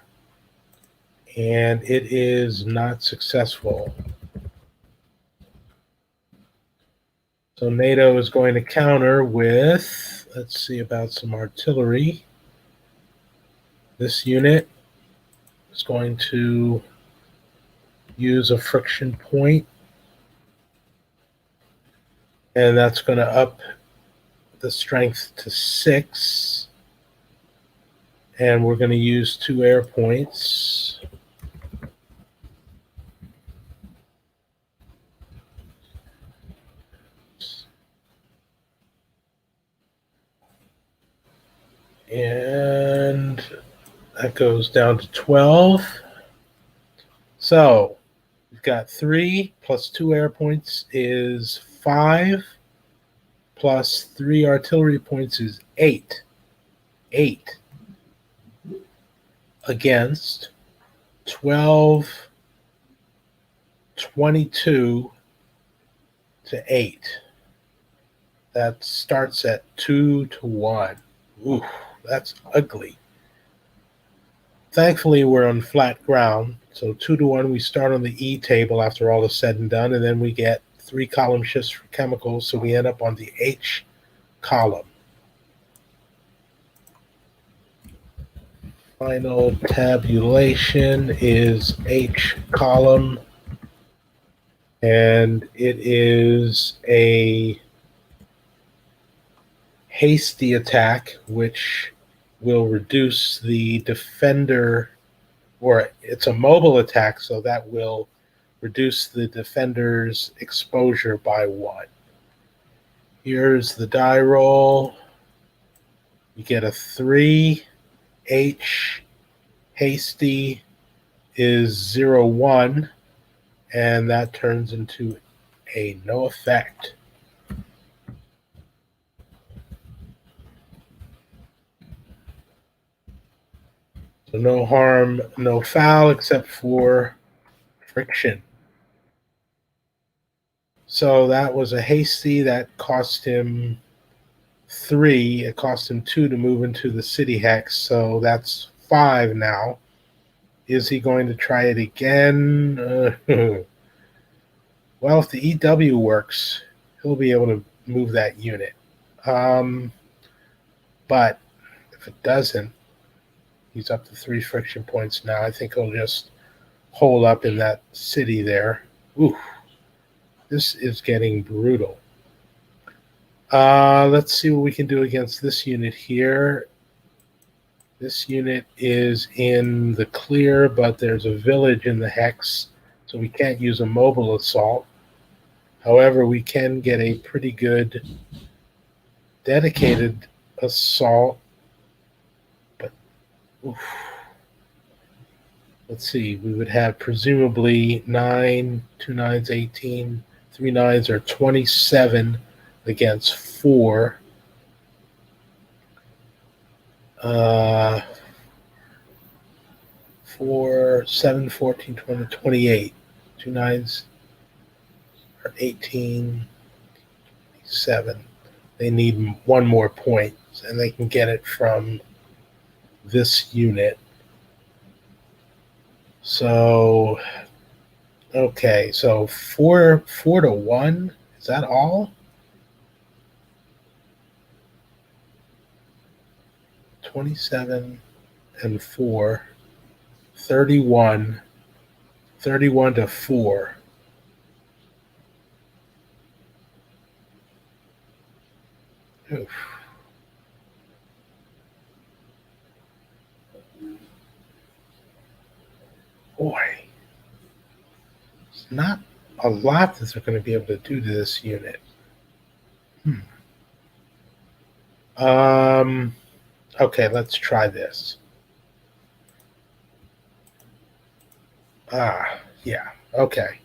and it is not successful. So NATO is going to counter with, let's see about some artillery. This unit is going to use a friction point, and that's going to up the strength to 6. And we're going to use 2 air points. And that goes down to 12. So we've got 3 plus 2 air points is 5, plus 3 artillery points is 8. 8 against 12 22 to 8. That starts at 2 to 1. Ooh, that's ugly. Thankfully, we're on flat ground. So 2 to 1, we start on the E table after all is said and done, and then we get 3-column shifts for chemicals, so we end up on the H column. Final tabulation is H column, and it is a hasty attack, which will reduce the defender, or it's a mobile attack, so that will reduce the defender's exposure by 1. Here's the die roll. You get a 3. H hasty is 0-1, and that turns into a no effect. So no harm, no foul, except for friction. So that was a hasty that cost him 3. It cost him 2 to move into the city hex, so that's 5 now. Is he going to try it again? Well, if the EW works, he'll be able to move that unit. But if it doesn't, he's up to 3 friction points now. I think he'll just hold up in that city there. Ooh, this is getting brutal. Let's see what we can do against this unit here. This unit is in the clear, but there's a village in the hex, so we can't use a mobile assault. However, we can get a pretty good dedicated assault. But oof. Let's see, we would have presumably 9, 2 9s, 18, 3 9s are 27 against 4. 4, 7, 14, 20, 28. 2 9s are 18, 7. They need 1 more point, and they can get it from this unit. So, okay, so 4 to 1. Is that all? 27 and 4. 31. 31 to 4. Oof. Boy, it's not a lot that they're going to be able to do to this unit. Okay, let's try this. Yeah, okay.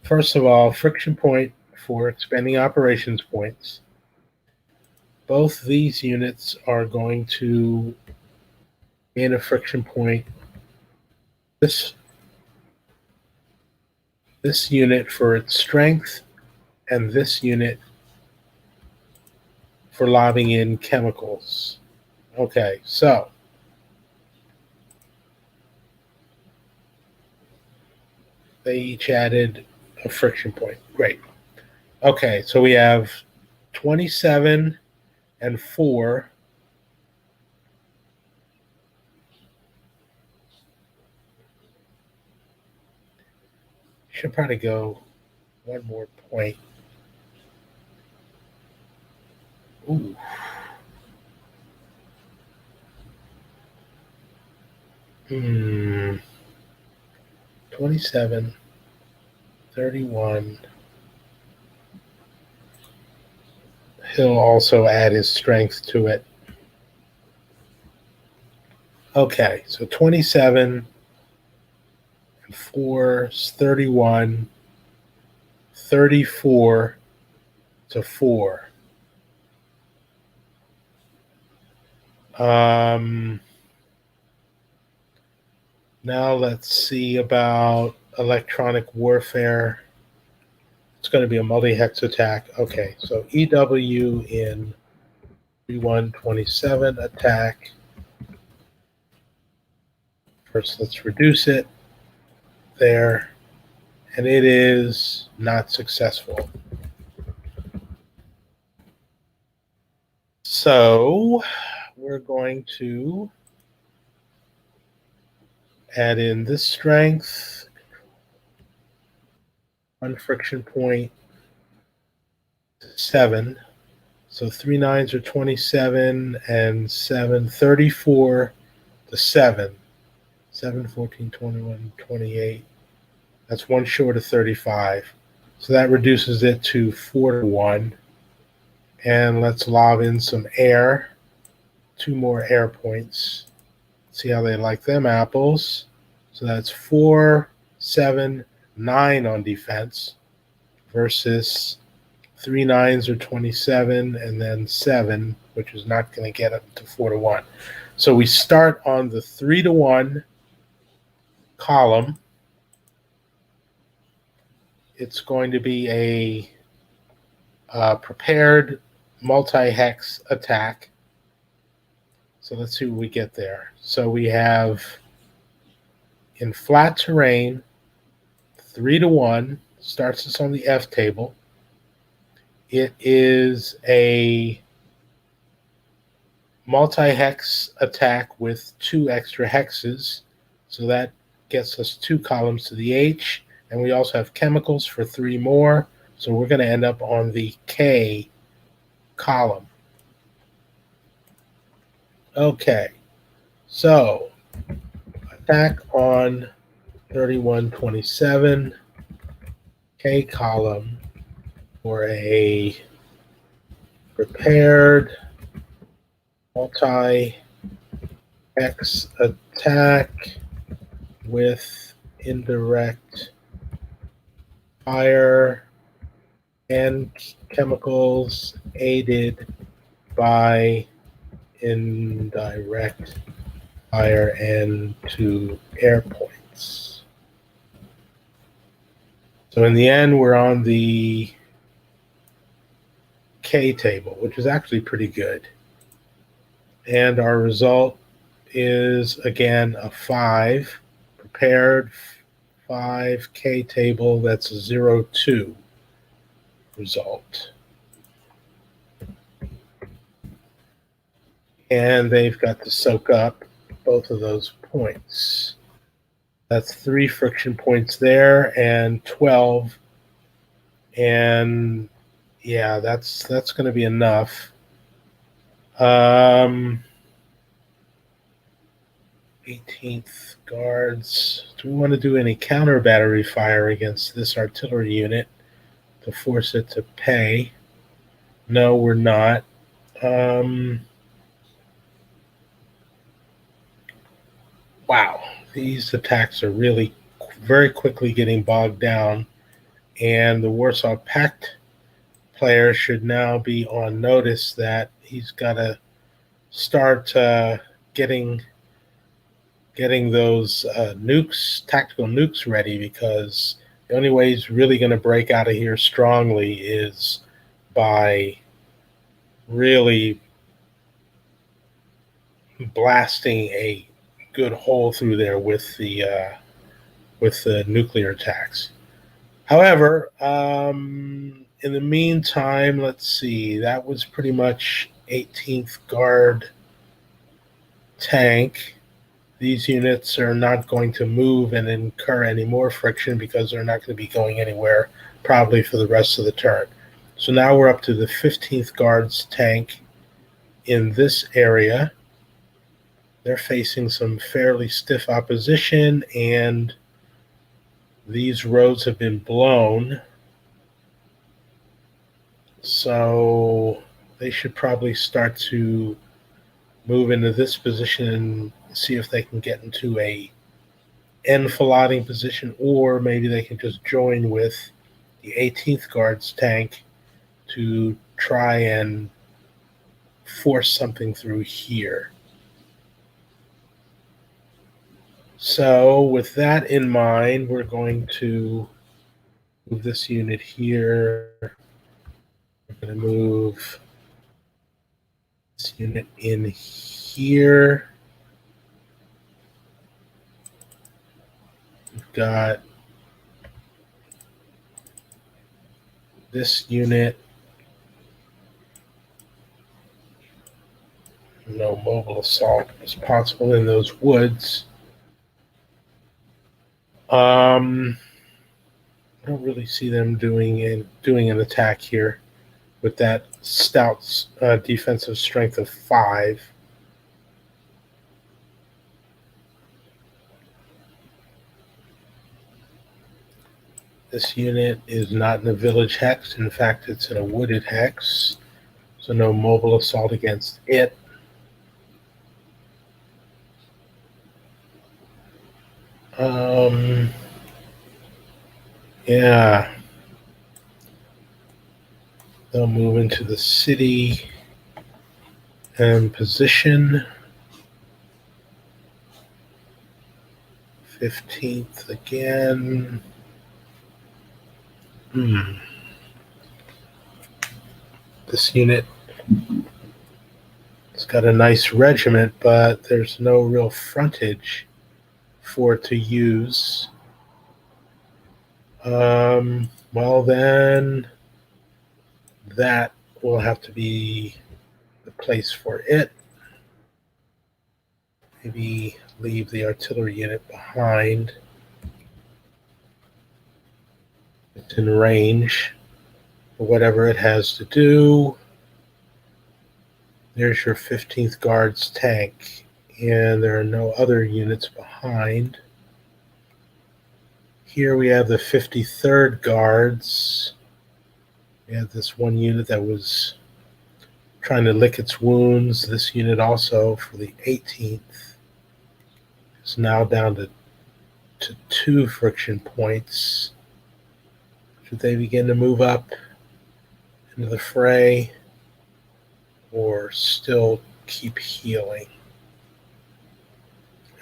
First of all, friction point for expending operations points. Both these units are going to gain a friction point. This unit for its strength, and this unit for lobbing in chemicals. Okay, so they each added a friction point. Great. Okay, so we have 27 and 4. Should probably go 1 more point. Ooh. Hmm. 27, 31. He'll also add his strength to it. Okay, so 27 and 4 is 31. 34 to 4. Now let's see about electronic warfare. It's going to be a multi-hex attack. Okay, so EW in 3127 attack. First, let's reduce it there. And it is not successful. So we're going to add in this strength, one friction point, 7. So 3 nines are 27 and 7, 34 to 7. 7, 14, 21, 28. That's one short of 35. So that reduces it to 4 to 1. And let's lob in some air, 2 more air points. See how they like them apples. So that's 4, 7, 9 on defense versus 3 nines are 27 and then 7, which is not going to get up to 4 to 1. So we start on the 3 to 1 column. It's going to be a prepared multi-hex attack. So let's see what we get there. So we have in flat terrain, 3 to 1, starts us on the F table. It is a multi-hex attack with 2 extra hexes. So that gets us 2 columns to the H. And we also have chemicals for 3 more. So we're going to end up on the K column. Okay, so attack on 3127, K column for a prepared multi-hex attack with indirect fire and chemicals aided by indirect fire and 2 air points. So in the end, we're on the K table, which is actually pretty good. And our result is, again, a 5. Prepared 5 K table, that's a 0-2 result. And they've got to soak up both of those points. That's 3 friction points there and 12. And yeah, that's going to be enough. 18th guards. Do we want to do any counter battery fire against this artillery unit to force it to pay? No, we're not. Wow, these attacks are really very quickly getting bogged down, and the Warsaw Pact player should now be on notice that he's got to start getting those nukes, tactical nukes ready, because the only way he's really going to break out of here strongly is by really blasting a good hole through there with the nuclear attacks. However, in the meantime, let's see, that was pretty much 18th Guard tank. These units are not going to move and incur any more friction because they're not going to be going anywhere probably for the rest of the turn. So now we're up to the 15th Guards tank in this area. They're facing some fairly stiff opposition, and these roads have been blown. So they should probably start to move into this position and see if they can get into a enfilading position, or maybe they can just join with the 18th Guards tank to try and force something through here. So with that in mind, we're going to move this unit here. We're going to move this unit in here. We've got this unit. No mobile assault is possible in those woods. I don't really see them doing an attack here with that stout defensive strength of 5. This unit is not in a village hex. In fact, it's in a wooded hex, so no mobile assault against it. Yeah. They'll move into the city and position. 15th again. This unit has got a nice regiment, but there's no real frontage for it to use. Well, then that will have to be the place for it. Maybe leave the artillery unit behind. It's in range for whatever it has to do. There's your 15th Guards tank, and there are no other units behind. Here we have the 53rd Guards. We have this one unit that was trying to lick its wounds. This unit also for the 18th is now down to 2 friction points. Should they begin to move up into the fray or still keep healing?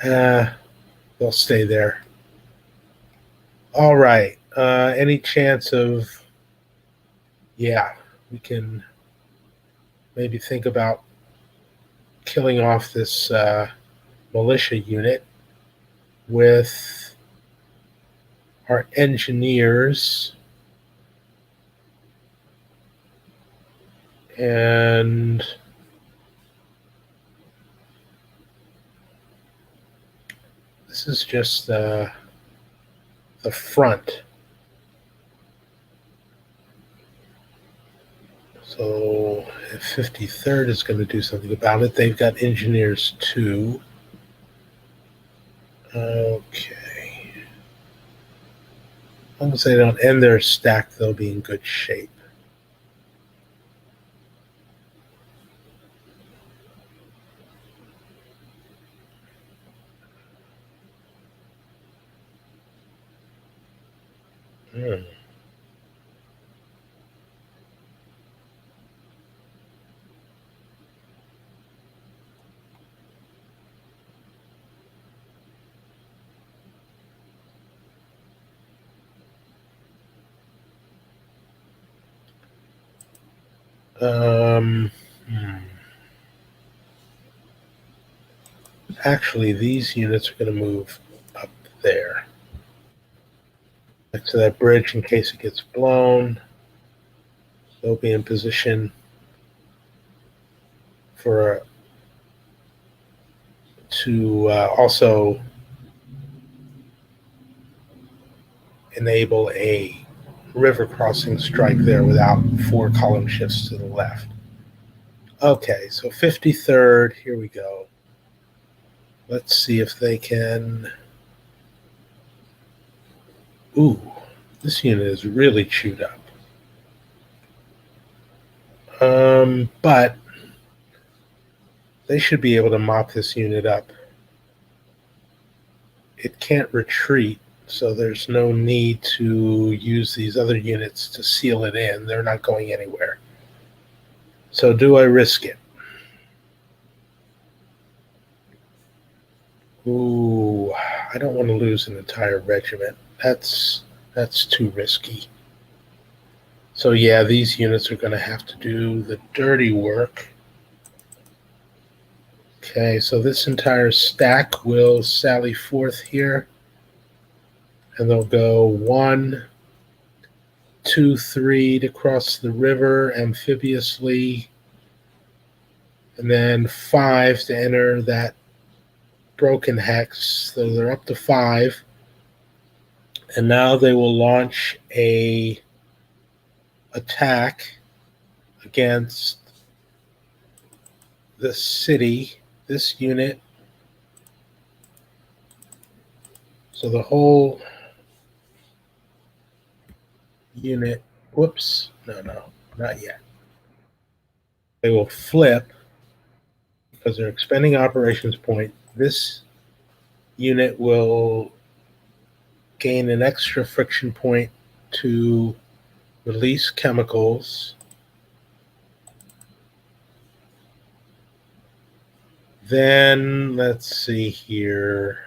They'll stay there. All right. Any chance of, we can maybe think about killing off this militia unit with our engineers. And this is just the front. So if 53rd is going to do something about it, they've got engineers too. Okay. As long as they don't end their stack, they'll be in good shape. Actually, these units are going to move up there next to that bridge in case it gets blown. They'll be in position to also enable a river crossing strike there without 4 column shifts to the left. Okay, so 53rd, here we go. Let's see if they can. Ooh, this unit is really chewed up. But they should be able to mop this unit up. It can't retreat, so there's no need to use these other units to seal it in. They're not going anywhere. So do I risk it? Ooh, I don't want to lose an entire regiment. That's too risky. So yeah, these units are going to have to do the dirty work. Okay, so this entire stack will sally forth here, and they'll go 1, 2, 3 to cross the river amphibiously, and then 5 to enter that broken hex. So they're up to 5, and now they will launch a attack against the city, this unit. So the whole unit, whoops, no, not yet. They will flip because they're expending operations point. This unit will gain an extra friction point to release chemicals. Then let's see here.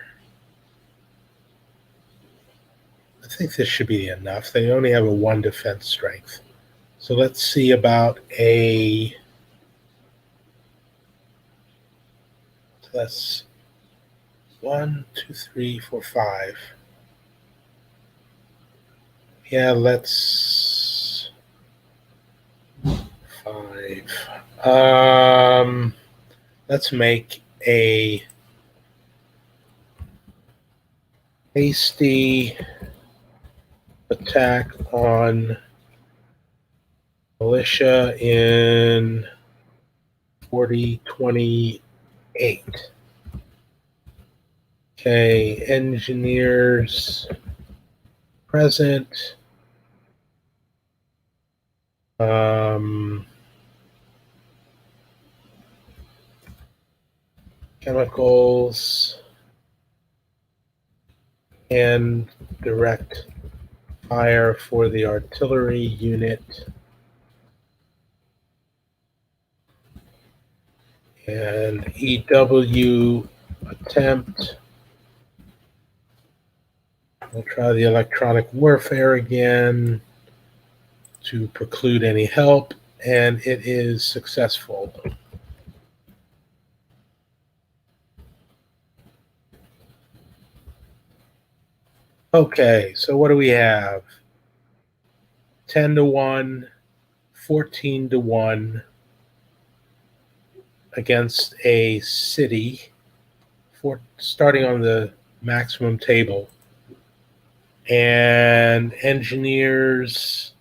I think this should be enough. They only have a 1 defense strength. So let's see about a plus 1, 2, 3, 4, 5. Yeah, let's 5. Let's make a hasty attack on militia in 4028. Okay, engineers present. Chemicals and direct fire for the artillery unit. And EW attempt. We'll try the electronic warfare again to preclude any help, and it is successful. Okay, so what do we have? 10 to 1, 14 to 1 against a city, starting on the maximum table. And engineers,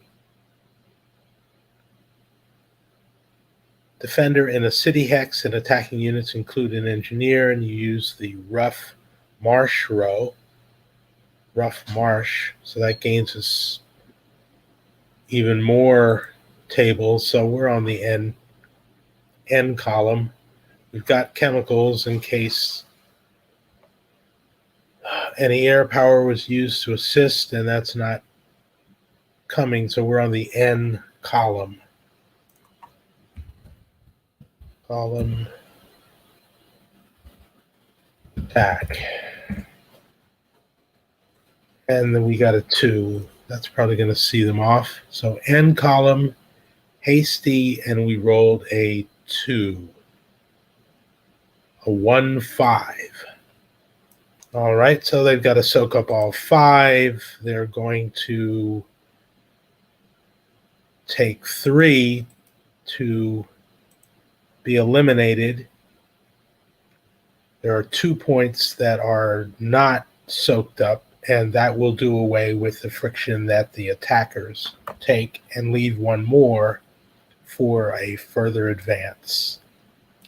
defender in a city hex, and attacking units include an engineer, and you use the rough marsh row. Rough marsh, so that gains us even more tables. So we're on the N column. We've got chemicals in case any air power was used to assist, and that's not coming. So we're on the N column. Column attack. And then we got a 2. That's probably going to see them off. So N column, hasty, and we rolled a 2. A 1, 5. All right, so they've got to soak up all 5. They're going to take 3 to be eliminated. There are 2 points that are not soaked up, and that will do away with the friction that the attackers take and leave 1 more for a further advance.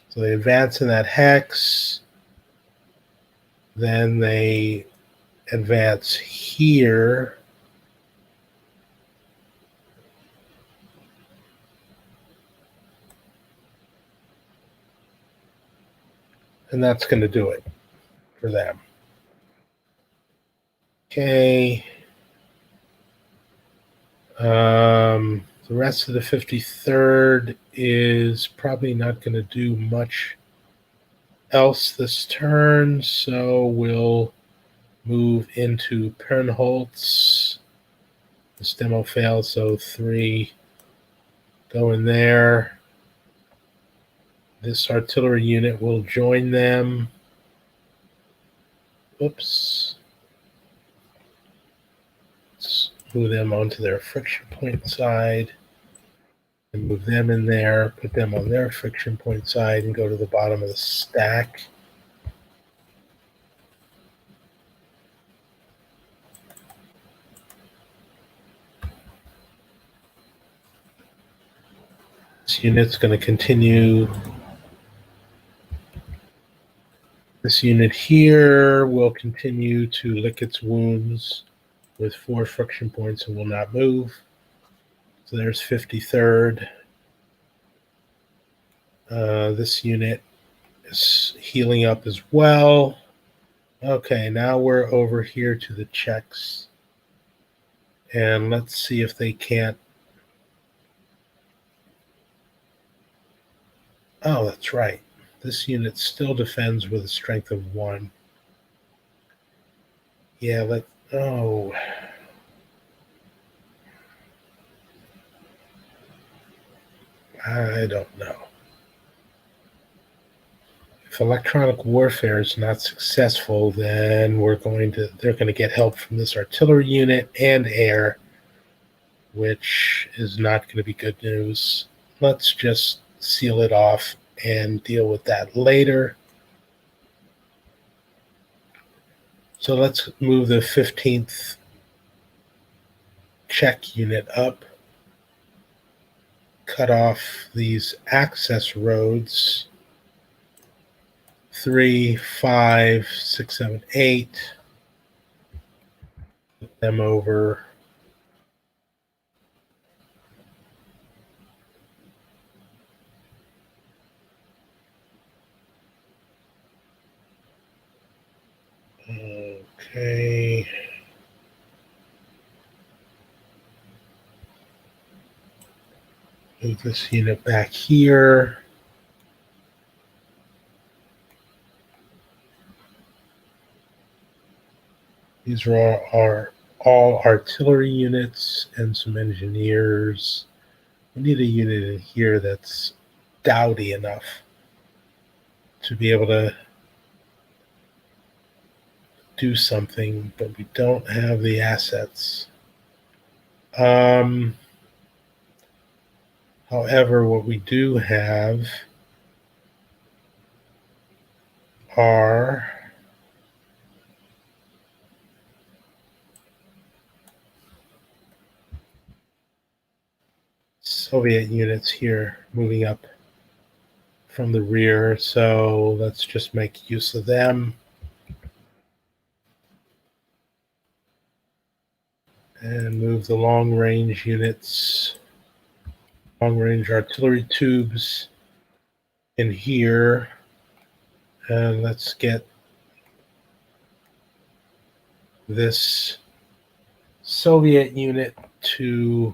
So they advance in that hex, then they advance here, and that's going to do it for them. Okay. The rest of the 53rd is probably not going to do much else this turn, so we'll move into Pernholz. This demo failed, so 3 go in there. This artillery unit will join them. Oops. Let's move them onto their friction point side and move them in there, put them on their friction point side, and go to the bottom of the stack. This unit's going to continue. This unit here will continue to lick its wounds with 4 friction points and will not move. So there's 53rd. This unit is healing up as well. Okay, now we're over here to the Czechs. And let's see if they can't. Oh, that's right. This unit still defends with a strength of 1. Yeah, oh. I don't know. If electronic warfare is not successful, then they're going to get help from this artillery unit and air, which is not going to be good news. Let's just seal it off and deal with that later. So let's move the 15th Czech unit up, cut off these access roads. 3, 5, 6, 7, 8. Put them over. Okay. Move this unit back here. These are all artillery units and some engineers. We need a unit in here that's dowdy enough to be able to do something, but we don't have the assets. However, what we do have are Soviet units here moving up from the rear, so let's just make use of them. And move the long-range units, long-range artillery tubes in here. And let's get this Soviet unit to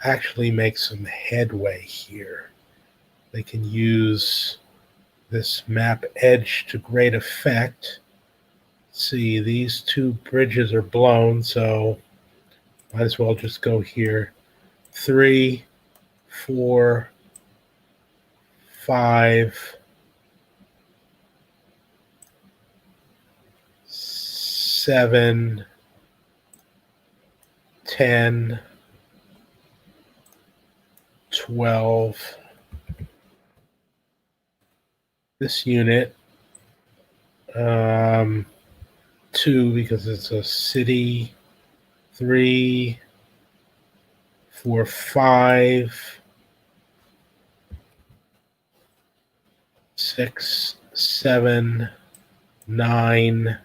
actually make some headway here. They can use this map edge to great effect. See, these 2 bridges are blown, so might as well just go here. 3, 4, 5, 7, 10, 12. This unit, 2 because it's a city. 3, 4, 5, 6, 7, 9,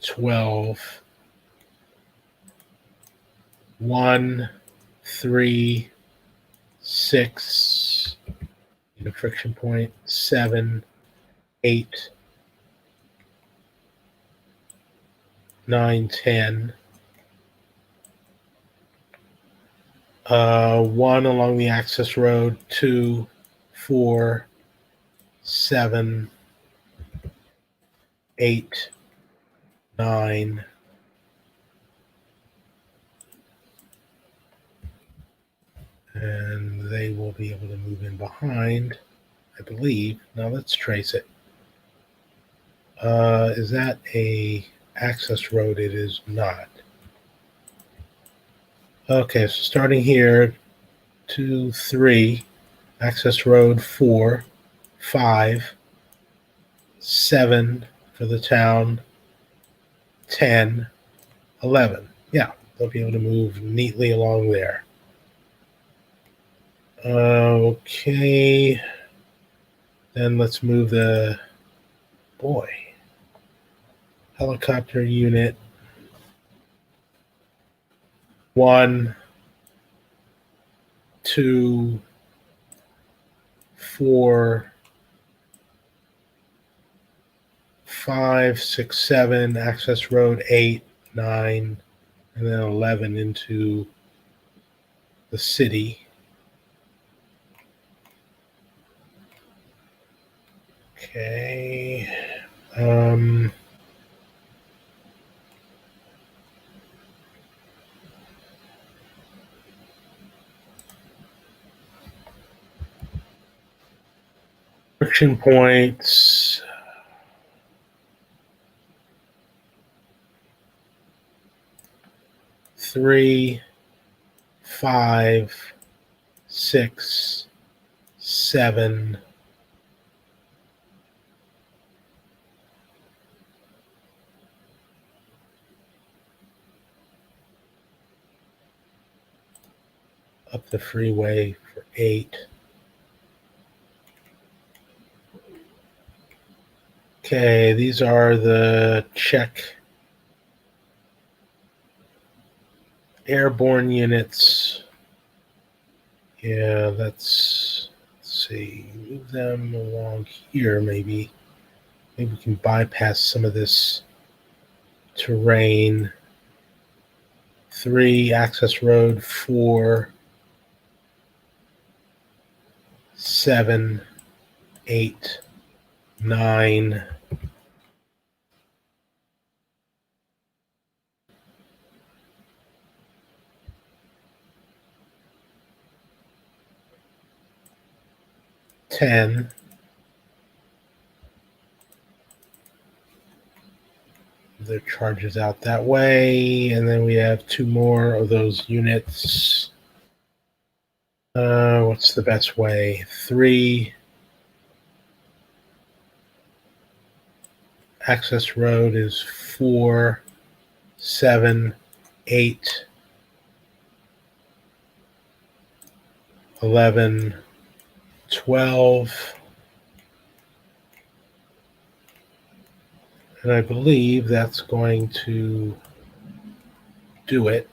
12, 1, 3, 6, need a friction point, 7, 8, 9, 10. 1 along the access road, 2, 4, 7, 8, 9, and they will be able to move in behind, I believe. Now let's trace it. Is that a access road? It is not. Okay, so starting here, 2, 3, access road 4, 5, 7 for the town, 10, 11. Yeah, they'll be able to move neatly along there. Okay, then let's move the helicopter unit 1, 2, 4, 5, 6, 7, access road 8, 9, and then 11 into the city. Okay. Friction points. 3, 5, 6, 7. Up the freeway for 8. Okay, these are the Czech airborne units. Yeah, let's see. Move them along here, maybe. Maybe we can bypass some of this terrain. 3, access road 4, 7, 8, 9. Ten. The charges out that way, and then we have 2 more of those units. What's the best way? 3, access road is 4, 7, 8, 11, 12. And I believe that's going to do it.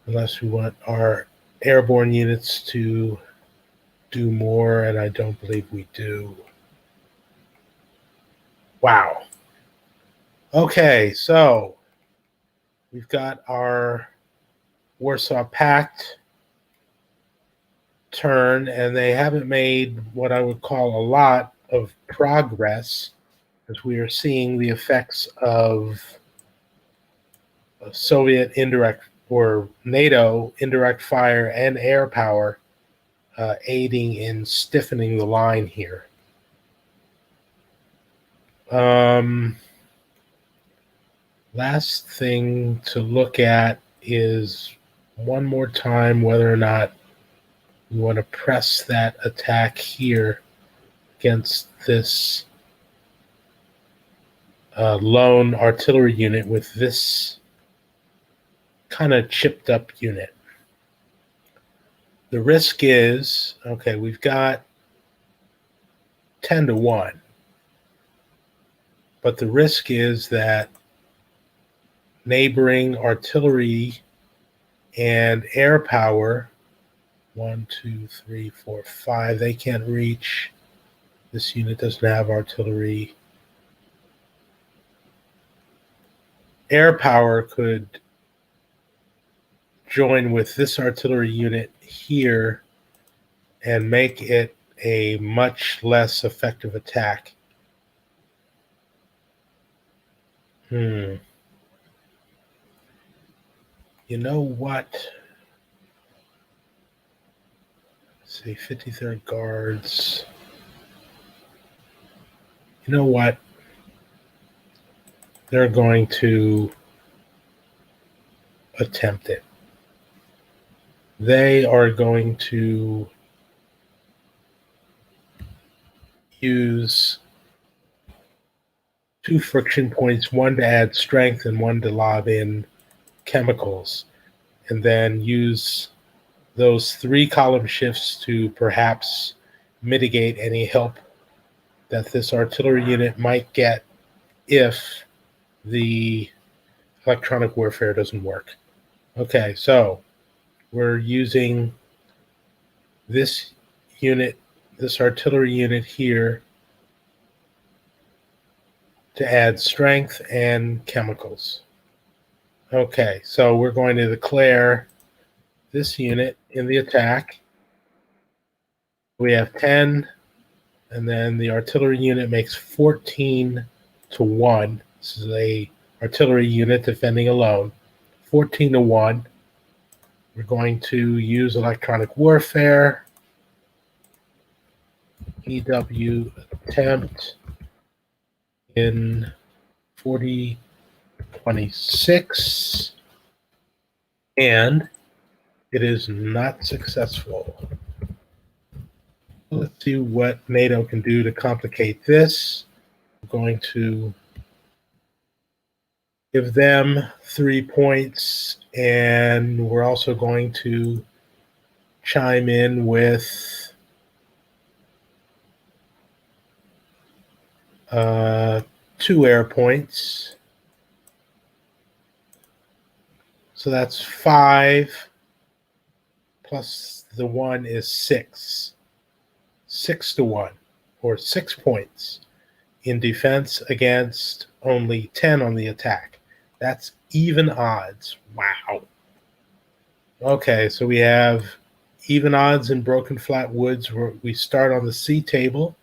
Unless we want our airborne units to do more, and I don't believe we do. Wow. Okay, so we've got our Warsaw Pact turn, and they haven't made what I would call a lot of progress, as we are seeing the effects of Soviet indirect or NATO indirect fire and air power aiding in stiffening the line here. Last thing to look at is one more time whether or not we want to press that attack here against this lone artillery unit with this kind of chipped up unit. The risk is, okay, we've got 10-1, but the risk is that neighboring artillery and air power, 1, 2, 3, 4, 5, they can't reach. This unit doesn't have artillery. Air power could join with this artillery unit here and make it a much less effective attack. You know what? Let's see, 53rd Guards. You know what? They're going to attempt it. They are going to use 2 friction points, one to add strength and one to lob in chemicals, and then use those 3 column shifts to perhaps mitigate any help that this artillery unit might get if the electronic warfare doesn't work. Okay, so we're using this unit, this artillery unit here, to add strength and chemicals. Okay, so we're going to declare this unit in the attack. We have 10, and then the artillery unit makes 14 to 1. This is a artillery unit defending alone. 14 to 1. We're going to use electronic warfare. EW attempt in 4026, and it is not successful. Let's see what NATO can do to complicate this. I'm going to give them 3 points, and we're also going to chime in with 2 air points. So that's 5 plus the 1 is 6. 6 to 1, or 6 points in defense against only 10 on the attack. That's even odds. Wow. Okay, so we have even odds in Broken Flat Woods, where we start on the C table,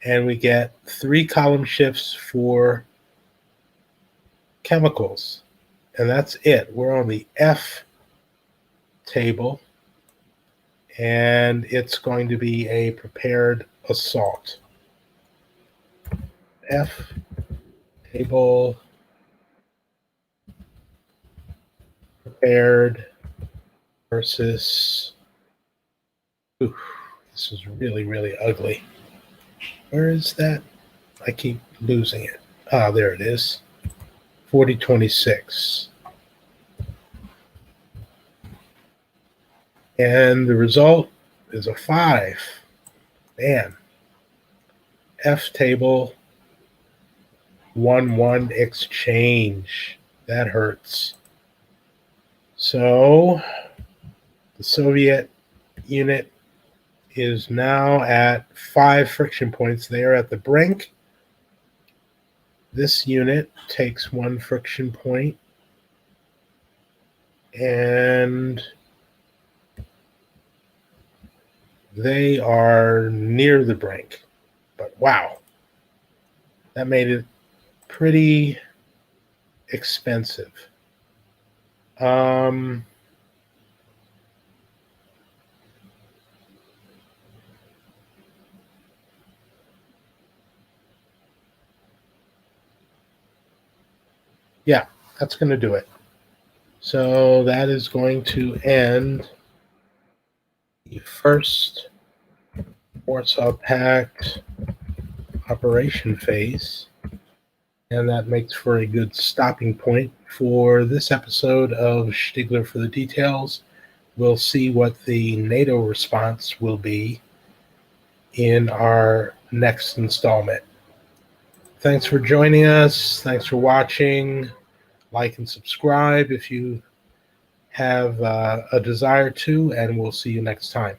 and we get 3 column shifts for chemicals. And that's it. We're on the F table, and it's going to be a prepared assault. F table, prepared versus, this is really, really ugly. Where is that? I keep losing it. Ah, there it is. 4026. And the result is a 5. Man. F table, 1-1 exchange. That hurts. So the Soviet unit is now at 5 friction points. They are at the brink. This unit takes 1 friction point, and they are near the brink. But wow, that made it pretty expensive. Yeah, that's going to do it. So that is going to end the first Warsaw Pact operation phase, and that makes for a good stopping point for this episode of Stiglr for the Details. We'll see what the NATO response will be in our next installment. Thanks for joining us. Thanks for watching. Like and subscribe if you have a desire to, and we'll see you next time.